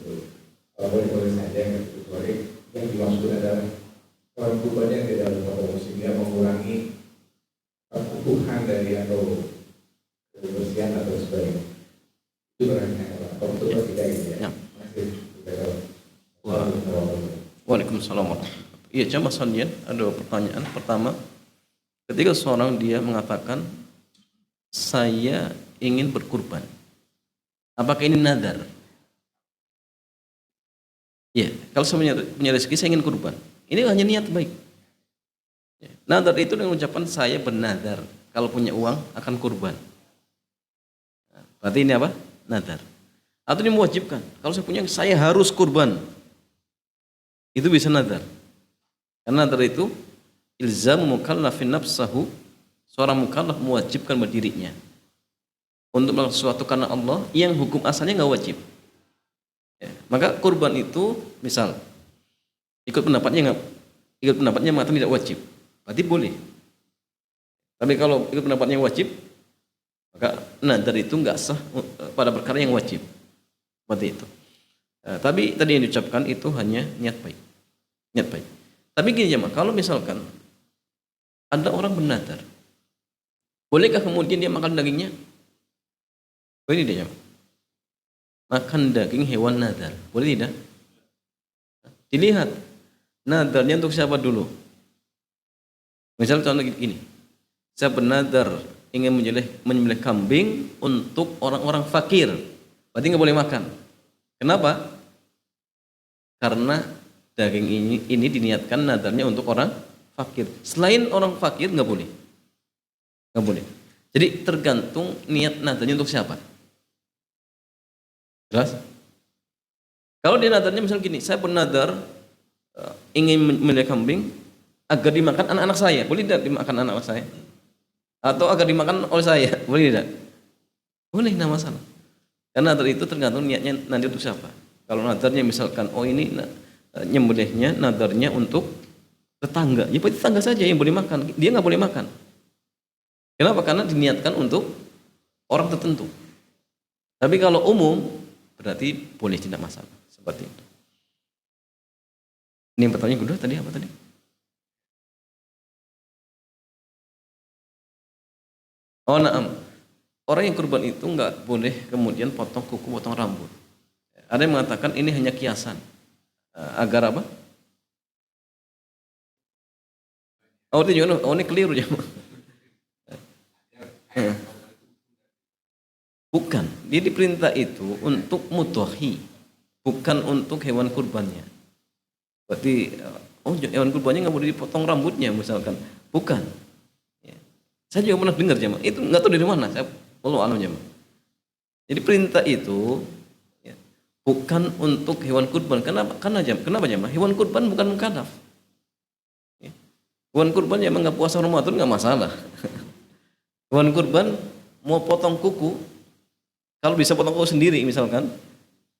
boleh saja kecuali yang dimaksud adalah orang kurban yang tidak berpotong sehingga mengurangi kebutuhan dari atau kebersihan atau sebagainya. Itu berarti apa betul atau tidak gitu ya? Masih tidak. Waalaikumsalam. Iya, jamaah sekalian, ada pertanyaan pertama. Ketika seorang dia mengatakan saya ingin berkurban, apakah ini nadar? Ya, kalau saya punya rezeki saya ingin kurban, ini hanya niat baik. Ya, nadar itu dengan ucapan saya bernadar kalau punya uang akan kurban. Nah, berarti ini apa? Nadar. Atau ini mewajibkan, kalau saya punya saya harus kurban, itu bisa nadar. Karena nadar itu ilzam mukallafin nafsahu, seorang mukallaf mewajibkan berdirinya untuk melakukan sesuatu karena Allah yang hukum asalnya nggak wajib. Ya, maka kurban itu misal ikut pendapatnya mengatakan tidak wajib, berarti boleh. Tapi kalau ikut pendapatnya yang wajib, maka nadar itu nggak sah pada perkara yang wajib. Seperti itu. Tapi tadi yang diucapkan itu hanya niat baik. Niat baik. Tapi gini jemaah, kalau misalkan ada orang bernadar, bolehkah kemudian dia makan dagingnya? Boleh tidak jemaah? Makan daging hewan nadar, boleh tidak? Dilihat nadarnya untuk siapa dulu. Misal contoh gini, saya bernadar ingin menyembelih kambing untuk orang-orang fakir, berarti nggak boleh makan. Kenapa? Karena daging ini diniatkan nadarnya untuk orang fakir. Selain orang fakir nggak boleh. Nggak boleh. Jadi tergantung niat nadarnya untuk siapa. Jelas? Kalau dia nadarnya misalnya gini, saya bernadar ingin menyembelih kambing agar dimakan anak-anak saya, boleh tidak dimakan anak-anak saya? Atau agar dimakan oleh saya, boleh tidak? Boleh, tidak masalah. Karena nadar itu tergantung niatnya nanti untuk siapa. Kalau nadarnya misalkan, oh ini nyembelihnya nadarnya untuk tetangga, ya berarti tetangga saja yang boleh makan, dia nggak boleh makan. Kenapa? Karena diniatkan untuk orang tertentu. Tapi kalau umum berarti boleh, tidak masalah. Seperti itu. Ini yang pertanyaan kedua tadi apa tadi? Oh, naam. Orang yang kurban itu nggak boleh kemudian potong kuku, potong rambut. Ada yang mengatakan ini hanya kiasan. Agar apa? Oh ini keliru ya. Bukan, dia diperintah itu untuk mudhahi, bukan untuk hewan kurbannya. Berarti hewan kurbannya nggak boleh dipotong rambutnya misalkan, bukan. Ya. Saya juga pernah dengar jemaah, itu nggak tahu dari mana. Saya alam jemaah. Jadi perintah itu bukan untuk hewan kurban. Kenapa jemaah? Hewan kurban bukan mukallaf. Hewan kurban yang nggak puasa Ramadan nggak masalah. Hewan kurban mau potong kuku Kalau bisa potong kuku sendiri misalkan,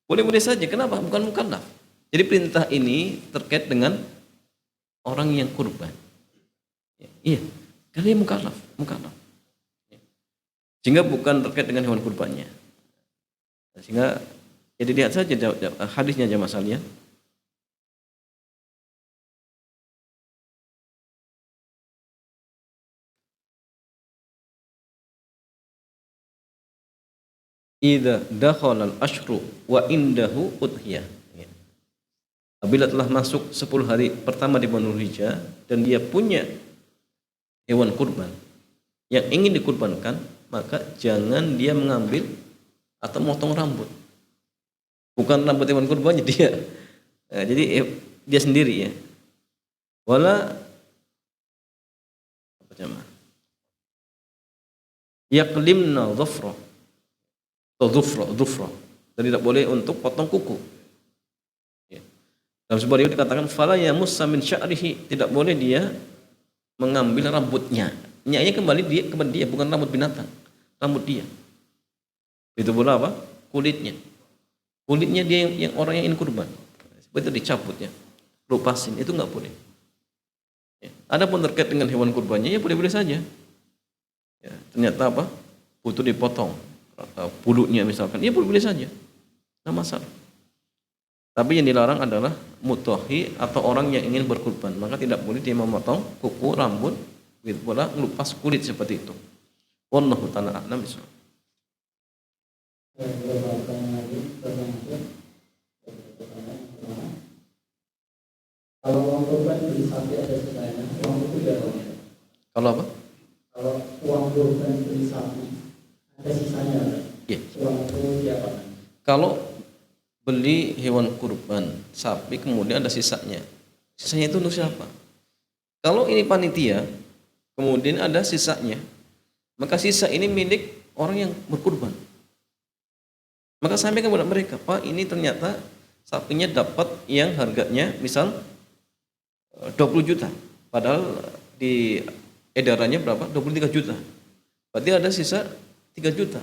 boleh-boleh saja. Kenapa? Bukan mukallaf. Jadi perintah ini terkait dengan orang yang kurban. Iya, karena dia mukallaf. Sehingga bukan terkait dengan hewan kurbannya. Sehingga ya dilihat saja hadisnya jamaah sekalian. Idza dakhala al-ashru wa indahu udhiyah. Apabila telah masuk 10 hari pertama di bulan Dzulhijjah dan dia punya hewan kurban yang ingin dikurbankan, maka jangan dia mengambil atau memotong rambut. Bukan rambut hewan kurbannya dia. Nah, jadi dia sendiri ya. Wala apa namanya? Yaqlimna dhufra. Atau dhufra. Dan tidak boleh untuk potong kuku. Ya. Dalam sebuah riwayat dikatakan fala yamussa min sya'rihi, tidak boleh dia mengambil rambutnya. Nyanya kembali dia bukan rambut binatang, rambut dia. Itu pula apa? Kulitnya. Kulitnya dia yang orang yang ingin kurban. Seperti itu dicabut ya. Lupasin, itu enggak boleh. Ya. Adapun terkait dengan hewan kurbannya ya boleh-boleh saja. Ya, ternyata apa? Butuh dipotong. Bulunya misalkan, ya boleh-boleh saja, tidak masalah. Tapi yang dilarang adalah mudhahi atau orang yang ingin berkurban, maka tidak boleh dia memotong kuku, rambut, begitu pula melupas kulit seperti itu. Wallahu ta'ala a'lam bishawab. Kalau uang kurban beli sapi ada sisanya, uang itu berapa? Kalau apa? Kalau uang kurban beli sapi ada sisanya, Ya. uang itu diapakan? Kalau beli hewan kurban sapi kemudian ada sisanya itu untuk siapa? Kalau ini panitia kemudian ada sisanya, maka sisa ini milik orang yang berkurban. Maka sampaikan kepada mereka, Pak, ini ternyata sapinya dapat yang harganya misal 20 juta, padahal di edarannya berapa? 23 juta. Berarti ada sisa 3 juta.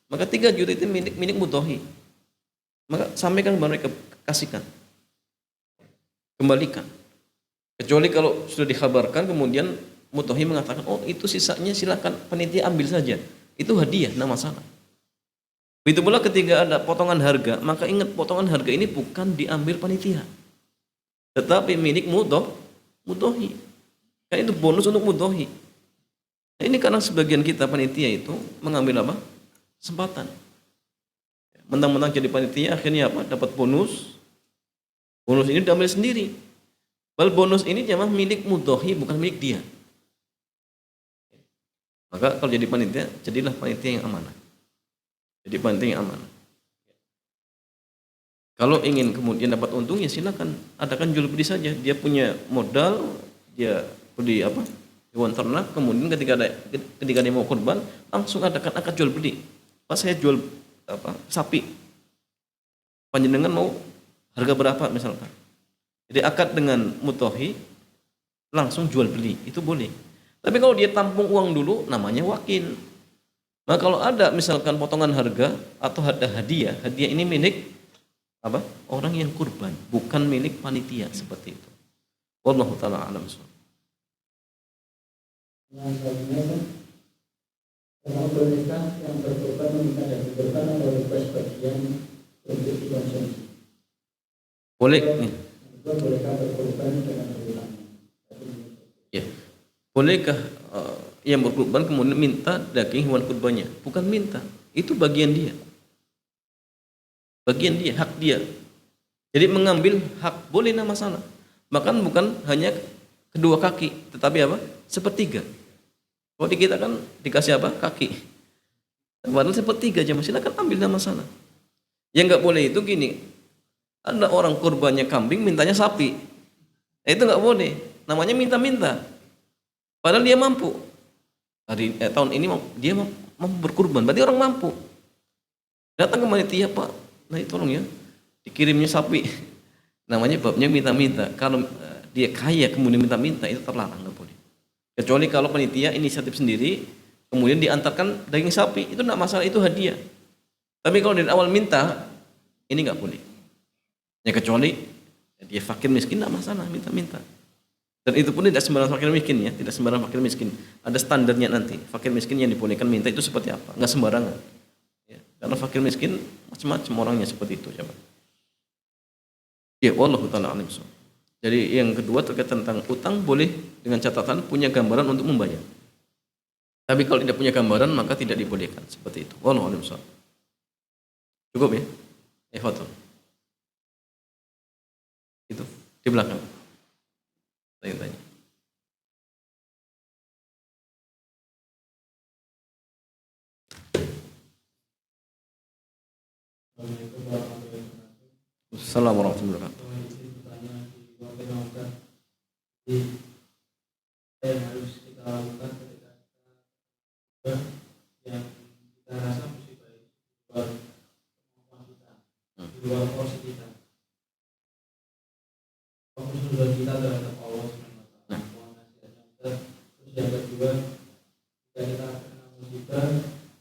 Maka 3 juta itu milik mudhahi. Maka sampaikan kepada mereka, kasihkan. Kembalikan. Kecuali kalau sudah dikhabarkan kemudian mudhahi mengatakan, "Oh, itu sisanya silakan panitia ambil saja." Itu hadiah, enggak masalah. Begitu pula ketika ada potongan harga, maka ingat potongan harga ini bukan diambil panitia, tetapi milik mudhahi. Kan itu bonus untuk mudhahi. Nah, ini karena sebagian kita panitia itu mengambil apa? Kesempatan. Mentang-mentang jadi panitia akhirnya apa? Dapat bonus. Bonus ini diambil sendiri. Padahal bonus ini cuma milik mudhahi, bukan milik dia. Maka kalau jadi panitia, jadilah panitia yang amanah. Jadi panitia yang amanah. Kalau ingin kemudian dapat untung ya silakan adakan jual beli saja. Dia punya modal, dia beli apa? Hewan ternak, kemudian ketika dia mau kurban langsung adakan akad jual beli. Pas saya jual apa? Sapi. Panjenengan mau harga berapa misalkan. Jadi akad dengan mudhahi langsung jual beli, itu boleh. Tapi kalau dia tampung uang dulu namanya wakil. Nah, kalau ada misalkan potongan harga atau ada hadiah ini milik apa? Orang yang kurban, bukan milik panitia seperti itu. Wallahu taala a'lam. Yang selanjutnya kan, kalau bolehkah yang berkorban meminta dari korban atau request bagian untuk dikonsumsi? Boleh nih. Bolehkah berkorban dengan berhutang? Ya. Bolehkah yang berkurban kemudian minta daging hewan kurbannya? Bukan minta, itu bagian dia. Bagian dia, hak dia. Jadi mengambil hak boleh, nama masalah. Bahkan bukan hanya kedua kaki, tetapi apa? Sepertiga. Kalau di kita kan dikasih apa? Kaki. Padahal sepertiga aja, silakan ambil, nama masalah. Yang nggak boleh itu gini, ada orang kurbannya kambing, mintanya sapi. Itu nggak boleh. Namanya minta-minta. Padahal dia mampu. Tahun ini dia mau berkurban, berarti orang mampu. Datang ke panitia, Pak, nah tolong ya, dikirimnya sapi. Namanya babnya minta-minta. Kalau dia kaya kemudian minta-minta, itu terlarang, nggak boleh. Kecuali kalau panitia inisiatif sendiri, kemudian diantarkan daging sapi, itu tidak masalah, itu hadiah. Tapi kalau dari awal minta, ini nggak boleh. Ya kecuali dia fakir miskin nggak masalah minta-minta. Dan itu pun tidak sembarang fakir miskin ya, tidak sembarang fakir miskin. Ada standarnya nanti. Fakir miskin yang dibolehkan minta itu seperti apa? Nggak sembarangan. Ya, karena fakir miskin macam-macam orangnya seperti itu, coba. Ya, wallahu taala alim. Jadi yang kedua terkait tentang utang boleh dengan catatan punya gambaran untuk membayar. Tapi kalau tidak punya gambaran maka tidak dibolehkan seperti itu. Wallahu alim. Cukup ya? Fadhil. Itu di belakang. Tanya-tanya. Assalamualaikum warahmatullahi wabarakatuh. Yang harus kita lakukan ketika kita yang kita rasa musibah itu luar kemampuan kita, di luar porsi kita. Fokus kita terhadap Allah SWT. Terus yang kedua, jika kita kena musibah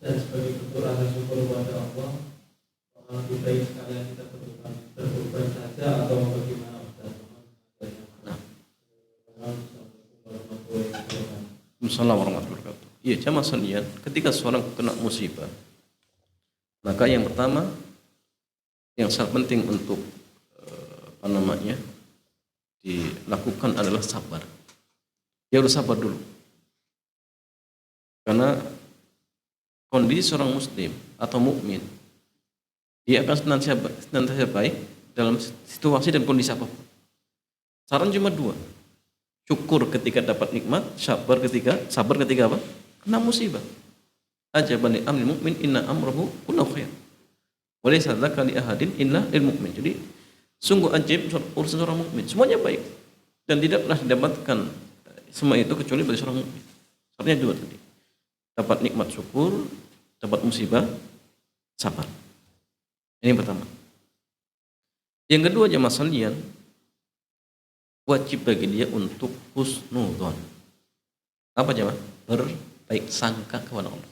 dan sebagai bentuk rasa syukur kepada Allah, maka lebih baik sekalian kita berkorban saja atau bagaimana Ustaz? Assalamualaikum warahmatullahi wabarakatuh. Iya, jamaah sekalian, ketika seorang kena musibah, maka yang pertama yang sangat penting untuk dilakukan adalah sabar. Dia harus sabar dulu. Karena kondisi seorang muslim atau mukmin, dia akan senantiasa baik dalam situasi dan kondisi apapun. Saran cuma dua. Syukur ketika dapat nikmat, sabar ketika apa? Kena musibah. Ajaban li amril mu'min inna amrahu kullahu khair. Wa laysa dzaka li ahadin illa lil mu'min. Jadi sungguh ajaib urusan seorang mukmin, semuanya baik dan tidak pernah didapatkan semua itu kecuali bagi seorang mukmin. Artinya dua tadi. Dapat nikmat syukur, dapat musibah sabar. Ini yang pertama. Yang kedua jamaah sekalian, wajib bagi dia untuk husnudzon. Apa jemaah? Berbaik sangka kepada Allah.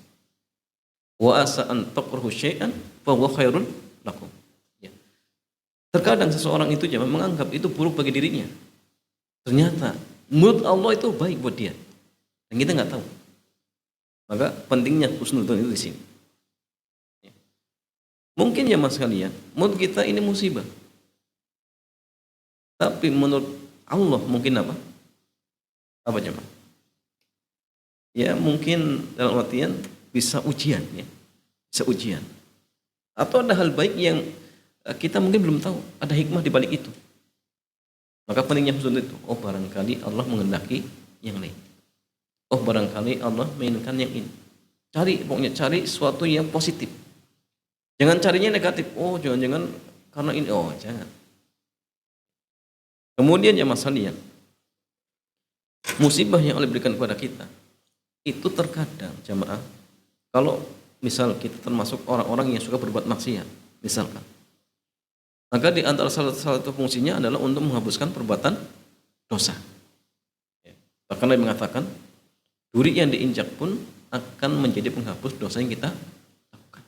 Wa asa an takrahu syai'an fa huwa khairun lakum. Ya. Terkadang seseorang itu jemaah menganggap itu buruk bagi dirinya. Ternyata menurut Allah itu baik buat dia. Dan kita nggak tahu. Maka pentingnya husnudzon itu di sini. Ya. Mungkin jemaah sekalian, menurut kita ini musibah. Tapi menurut Allah mungkin apa? Apa jemaah? Ya mungkin dalam artian bisa ujian ya. Bisa ujian. Atau ada hal baik yang kita mungkin belum tahu, ada hikmah di balik itu. Maka pentingnya husnul itu. Oh barangkali Allah menghendaki yang lain. Oh barangkali Allah menginginkan yang ini. Pokoknya cari sesuatu yang positif. Jangan carinya negatif. Oh jangan-jangan karena ini. Oh jangan. Kemudian jamaah sekalian, musibah yang Allah berikan kepada kita itu terkadang jamaah, kalau misal kita termasuk orang-orang yang suka berbuat maksiat, misalkan, maka di antara salah satu fungsinya adalah untuk menghapuskan perbuatan dosa. Bahkan Nabi mengatakan, duri yang diinjak pun akan menjadi penghapus dosa yang kita lakukan.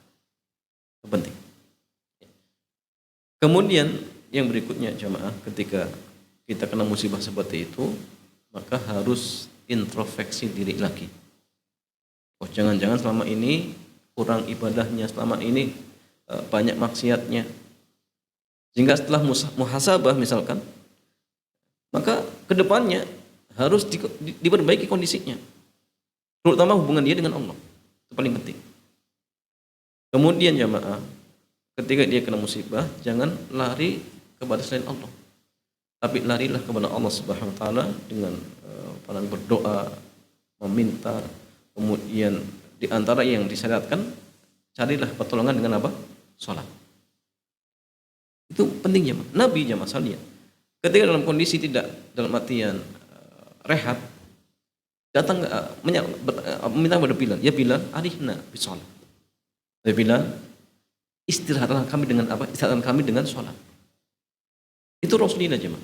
Itu penting. Kemudian yang berikutnya jamaah, ketika kita kena musibah seperti itu, maka harus introspeksi diri lagi. Oh jangan-jangan selama ini kurang ibadahnya, selama ini banyak maksiatnya. Sehingga setelah muhasabah misalkan, maka kedepannya harus diperbaiki kondisinya. Terutama hubungan dia dengan Allah. Itu paling penting. Kemudian jamaah, ketika dia kena musibah, jangan lari kepada selain Allah. Tapi larilah kepada Allah Subhanahu wa taala dengan berdoa, meminta, kemudian di antara yang disyariatkan carilah pertolongan dengan apa? Salat. Itu penting jemaah. Nabi jemaah sekalian, ketika dalam kondisi tidak dalam artian rehat, datang meminta kepada Bilal, ya Bilal, arihna bisalat. Ya Bilal, istirahatlah kami dengan apa? Istirahatlah kami dengan salat. Itu Rasulullah jemaah.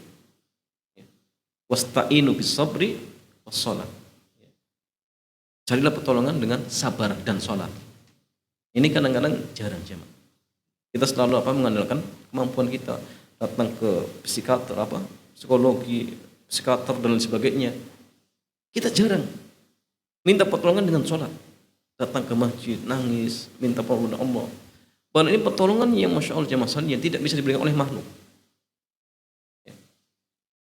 Wasta'inu bis sabri was salat. Carilah pertolongan dengan sabar dan salat. Ini kadang-kadang jarang jemaah. Kita selalu mengandalkan kemampuan kita, datang ke psikiater psikologi, psikiater dan lain sebagainya. Kita jarang minta pertolongan dengan sholat, datang ke masjid, nangis, minta pertolongan Allah. Bahkan ini pertolongan yang masya Allah jamaah sekalian tidak bisa diberikan oleh makhluk.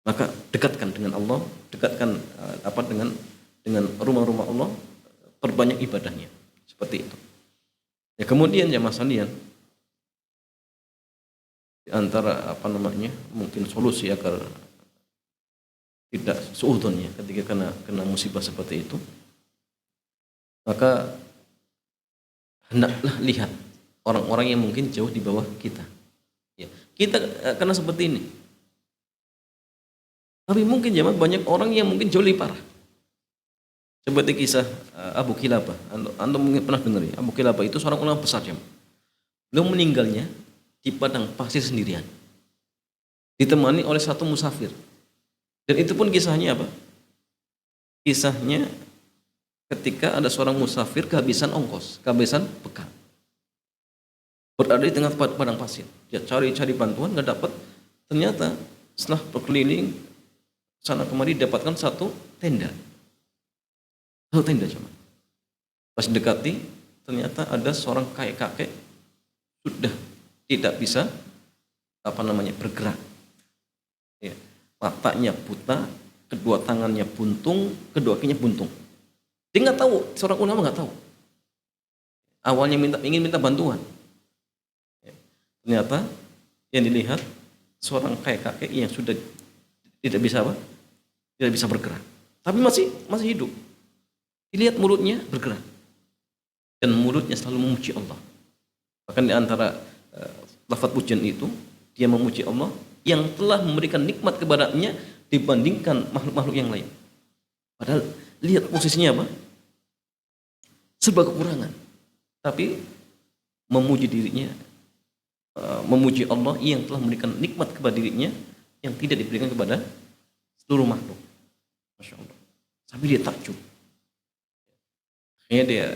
Maka dekatkan dengan Allah, dekatkan dengan rumah-rumah Allah, perbanyak ibadahnya, seperti itu. Ya kemudian jamaah sekalian, di antara mungkin solusi agar tidak suudzonnya ketika kena musibah seperti itu, maka hendaklah lihat orang-orang yang mungkin jauh di bawah kita. Ya, kita kena seperti ini. Tapi mungkin jemaah banyak orang yang mungkin jauh lebih parah. Seperti kisah Abu Kilabah. Anda mungkin pernah dengar ya. Abu Kilabah itu seorang ulama besar jemaah. Beliau meninggalnya di padang pasir sendirian, ditemani oleh satu musafir. Dan itu pun kisahnya apa? Kisahnya ketika ada seorang musafir kehabisan ongkos, kehabisan bekal, berada di tengah padang pasir. Dia cari-cari bantuan, nggak dapat. Ternyata setelah berkeliling sana kemari dapatkan satu tenda. Satu tenda cuma. Pas dekati ternyata ada seorang kakek sudah tidak bisa bergerak. Ya, matanya buta, kedua tangannya buntung, kedua kakinya buntung. Dia nggak tahu, seorang ulama nggak tahu. Awalnya ingin minta bantuan. Ya, ternyata yang dilihat seorang kakek yang sudah tidak bisa tidak bisa bergerak, tapi masih hidup. Dilihat mulutnya bergerak dan mulutnya selalu memuji Allah. Bahkan di antara lafaz pujian itu dia memuji Allah yang telah memberikan nikmat kepadanya dibandingkan makhluk-makhluk yang lain. Padahal lihat posisinya apa? Serba kekurangan, tapi memuji dirinya, memuji Allah yang telah memberikan nikmat kepada dirinya yang tidak diberikan kepada seluruh makhluk. Masya Allah. Sampai dia takjub. Akhirnya dia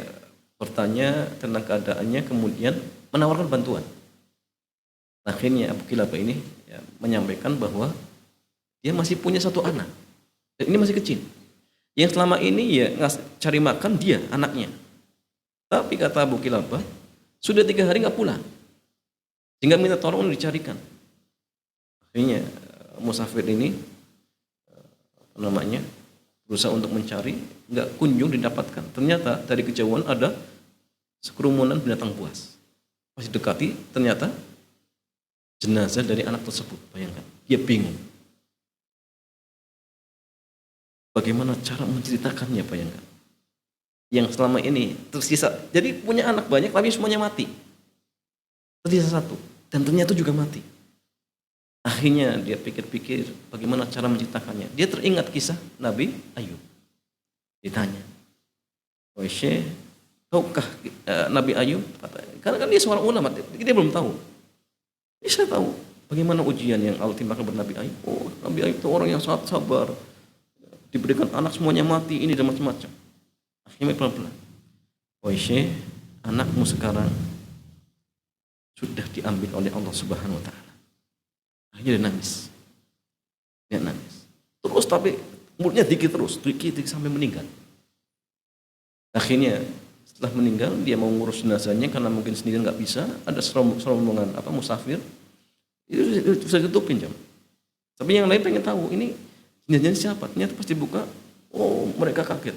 bertanya tentang keadaannya, kemudian menawarkan bantuan. Akhirnya Abu Kilabah ini menyampaikan bahwa dia masih punya satu anak, dan ini masih kecil. Yang selama ini cari makan dia, anaknya. Tapi kata Abu Kilabah, sudah 3 hari nggak pulang, sehingga minta tolong dicarikan. Akhirnya musafir ini berusaha untuk mencari, nggak kunjung didapatkan. Ternyata dari kejauhan ada sekerumunan binatang buas. Pas dekati, ternyata jenazah dari anak tersebut. Bayangkan, dia bingung. Bagaimana cara menceritakannya, bayangkan. Yang selama ini tersisa, jadi punya anak banyak tapi semuanya mati. Tersisa satu, dan ternyata juga mati. Akhirnya dia pikir-pikir bagaimana cara menceritakannya. Dia teringat kisah Nabi Ayub. Ditanya, "Wahai Syekh, tahukah Nabi Ayub?" Karena kan dia seorang ulama, dia belum tahu. Ini saya tahu bagaimana ujian yang Allah timpakan kepada Nabi Ayub. Oh, Nabi Ayub itu orang yang sangat sabar. Diberikan anak semuanya mati, ini dan macam-macam. Akhirnya pelan-pelan, "Wahai Syekh, anakmu sekarang sudah diambil oleh Allah Subhanahu wa taala." Akhirnya dia nangis. Terus tapi mulutnya dikit sampai meninggal. Akhirnya setelah meninggal dia mau ngurus jenazahnya karena mungkin sendiri nggak bisa. Ada serombongan musafir itu bisa ditutupin jam. Tapi yang lain pengen tahu ini jenazahnya siapa. Ternyata pas dibuka, oh mereka kaget.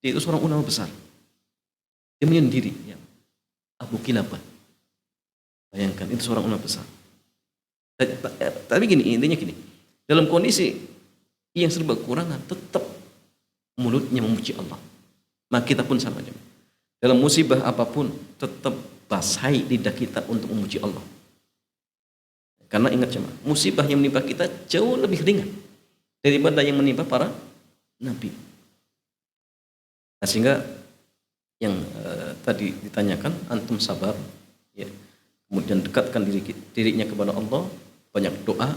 Dia itu seorang ulama besar. Dia menyendiri. Ya. Abu Kilabah. Bayangkan itu seorang ulama besar. Tapi intinya gini, dalam kondisi yang serba kekurangan tetap mulutnya memuji Allah. Maka kita pun sama aja. Dalam musibah apapun tetap basahi lidah kita untuk memuji Allah. Karena ingat jemaah, musibah yang menimpa kita jauh lebih ringan daripada yang menimpa para nabi. Nah, sehingga yang tadi ditanyakan, antum sabar, ya. Kemudian dekatkan dirinya kepada Allah, banyak doa,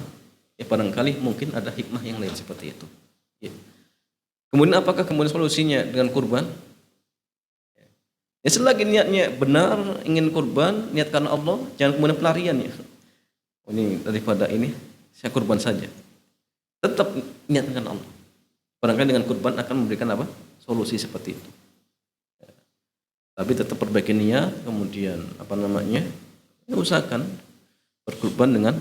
ya barangkali mungkin ada hikmah yang lain seperti itu. Ya. Kemudian apakah kemudian solusinya dengan kurban? Ya Ya selagi niatnya benar, ingin kurban, niat karena Allah, jangan kemudian pelarian ya. Oh, ini daripada ini saya kurban saja. Tetap niatkan Allah. Barangkali dengan kurban akan memberikan apa? Solusi seperti itu. Tapi tetap perbaiki niat, kemudian apa namanya? Ya, usahakan berkurban dengan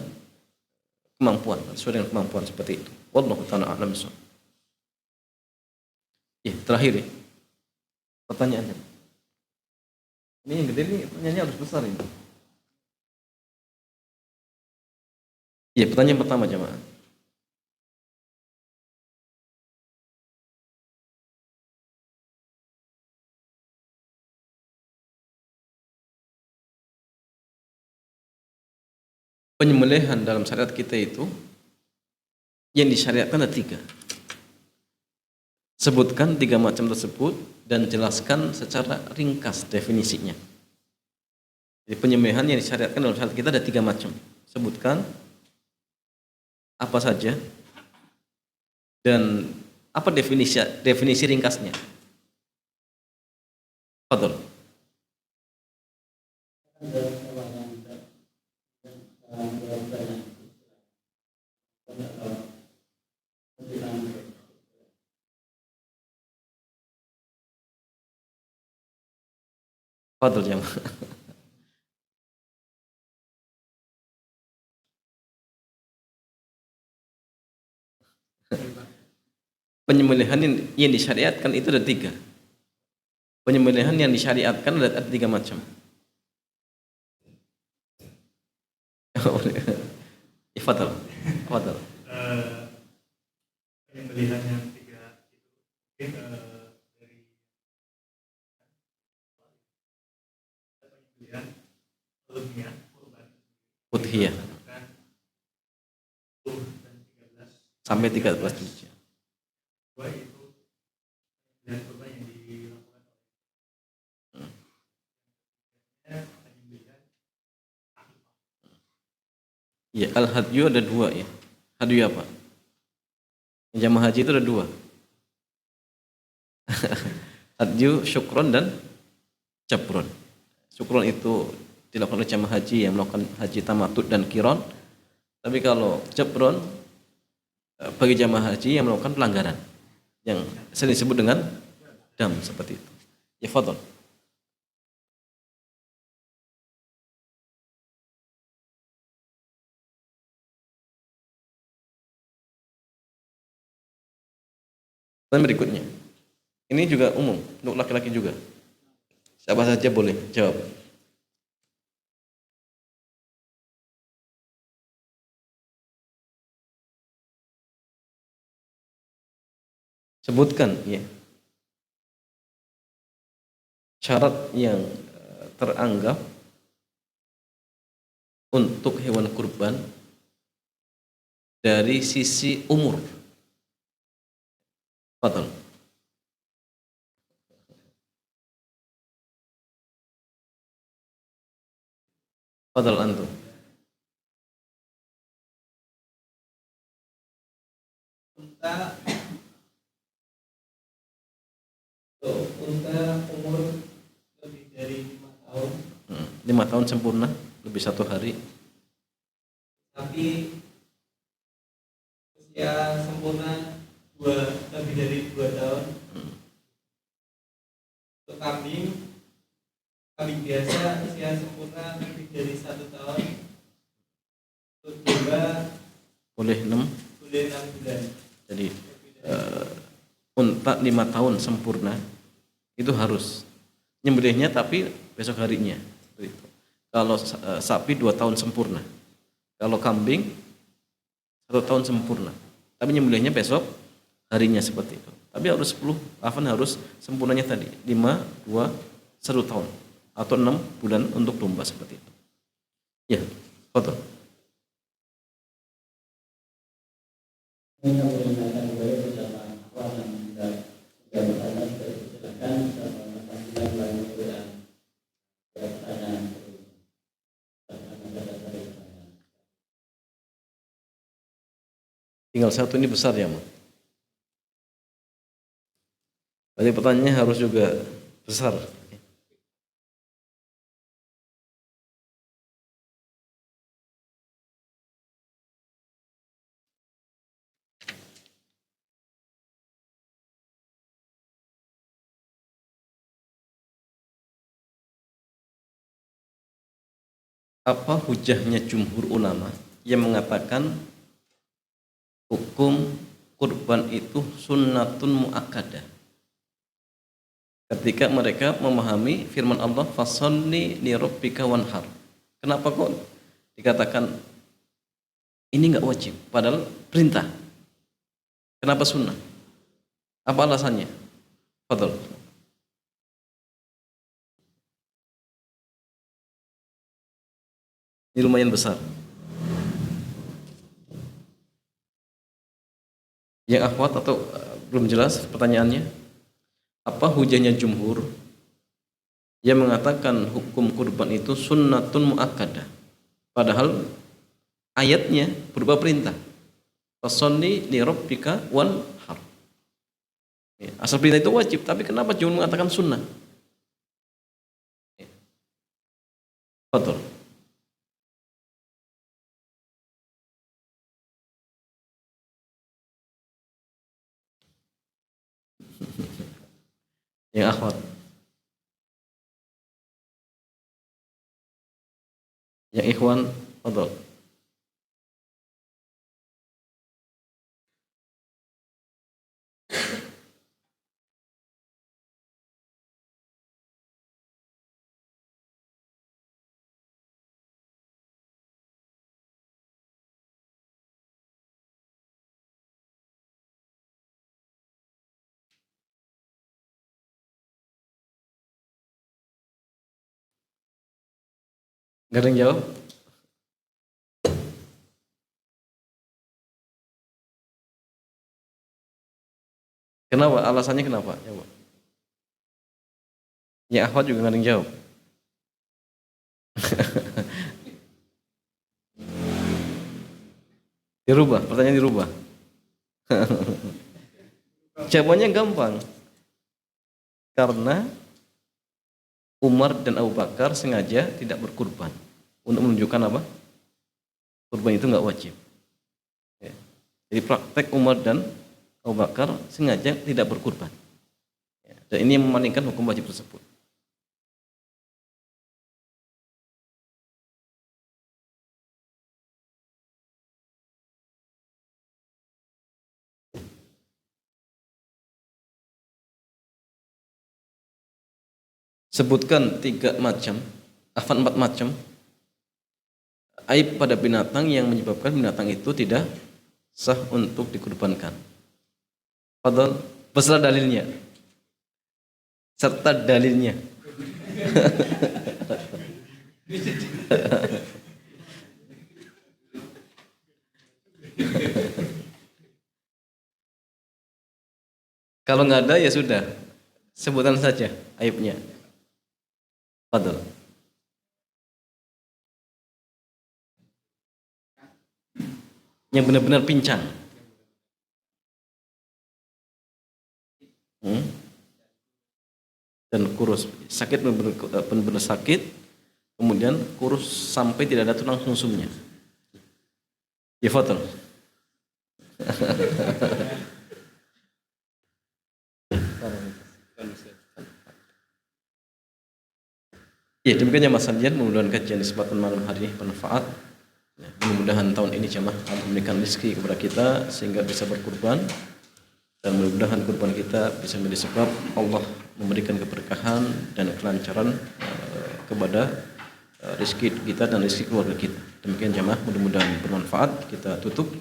kemampuan, sesuai dengan kemampuan seperti itu. Wallahu ta'ala a'lam bishawab. Ya, terakhir ya. Pertanyaannya. Ini yang gede ini pertanyaannya harus besar ini. Ya, pertanyaan pertama jemaah. Penyembelihan dalam syariat kita itu yang disyariatkan ada 3. Sebutkan 3 macam tersebut dan jelaskan secara ringkas definisinya. Jadi penyembelihan yang disyariatkan dalam syariat kita ada 3 macam. Sebutkan apa saja dan apa definisi ringkasnya. Fadhol. Fadhol jemaah. Penyembelihan yang disyariatkan itu ada 3. Penyembelihan yang disyariatkan ada 3 macam. Fadhol. Fadhol. Penyembelihan yang 3 itu mungkin dari penyembelihan ilmiah kurban Udhiyah kan 10 dan 13 sampai 13 Dzulhijjah. Dua itu penyembelihan kurban yang dilakukan oleh penyembelihan Ya, al-hadyu ada 2 ya. Hadyu apa? Yang jamaah haji itu ada 2. Hadyu syukron dan jabron. Syukron itu dilakukan oleh jamaah haji yang melakukan haji tamattu dan qiran. Tapi kalau jabron bagi jamaah haji yang melakukan pelanggaran yang sering disebut dengan dam seperti itu. Ya, fadhol. Dan berikutnya, ini juga umum untuk laki-laki juga. Siapa saja boleh jawab. Sebutkan ya. Syarat yang teranggap untuk hewan kurban dari sisi umur. Fadhol. Fadhol antum. unta umur lebih dari 5 tahun 5 tahun sempurna, lebih 1 hari. tapi usia sempurna lebih dari 2 tahun. Untuk kambing biasa usia sempurna lebih dari 1 tahun. Untuk domba Boleh 6. boleh 6 bulan. Jadi unta 5 tahun sempurna itu harus nyembelihnya tapi besok harinya. Kalau sapi 2 tahun sempurna. Kalau kambing 1 tahun sempurna. Tapi nyembelihnya besok harinya seperti itu. Tapi harus 10, harus sempurnanya tadi 5, 2, 1 tahun atau 6 bulan untuk domba seperti itu. Ya, foto. Ini kami ingatkan kembali bersama akhwat yang sudah bertanya, sudah dipersilakan bersama panggilan melalui WA. Ada pertanyaan. Tinggal 1 ini besar ya, Mak. Berarti pertanyaannya harus juga besar. apa hujahnya jumhur ulama yang mengatakan hukum kurban itu sunnatun muakkadah ketika mereka memahami firman Allah fasalli li rabbika wanhar. Kenapa kok dikatakan ini enggak wajib padahal perintah? Kenapa sunnah? Apa alasannya? Fadhol. Ini lumayan besar. Yang akhwat atau belum jelas pertanyaannya? Apa hujahnya jumhur yang mengatakan hukum kurban itu sunnatun muakkadah? Padahal ayatnya berupa perintah. Fasholli li rabbika wanhar. Asal perintah itu wajib, tapi kenapa jumhur mengatakan sunnah? Betul. Yang akhwat, yang ikhwan, fadhol. Gak ada yang jawab? Kenapa? Alasannya kenapa? Coba. Yang akhwat juga gak ada yang jawab. Dirubah, pertanyaan dirubah. Jawabannya gampang. Karena Umar dan Abu Bakar sengaja tidak berkurban untuk menunjukkan apa? Kurban itu nggak wajib. Ya. Jadi praktek Umar dan Abu Bakar sengaja tidak berkurban. Ya. Dan ini yang memalingkan hukum wajib tersebut. Sebutkan 3 macam, 4 macam aib pada binatang yang menyebabkan binatang itu tidak sah untuk dikurbankan. Padahal beserta dalilnya. Serta dalilnya. Kalau nggak ada ya sudah, sebutan saja aibnya. Fadhol. Yang benar-benar pincang. Dan kurus. Sakit benar-benar sakit, kemudian kurus sampai tidak ada tulang sumsumnya. Ya fadhol. Ya, demikiannya Mas Sandian, mudah-mudahan kajian di kesempatan malam hari ini bermanfaat. Ya, mudah-mudahan tahun ini jamaah Allah memberikan rezeki kepada kita sehingga bisa berkurban, dan mudah-mudahan kurban kita bisa menjadi sebab Allah memberikan keberkahan dan kelancaran kepada rezeki kita dan rezeki keluarga kita. Demikian jamaah, mudah-mudahan bermanfaat. Kita tutup.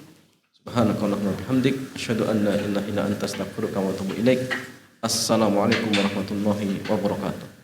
Subhanakallahumma wa bihamdik, asyhadu an la ilaha illa anta, astaghfiruka wa atubu ilaik. Assalamualaikum warahmatullahi wabarakatuh.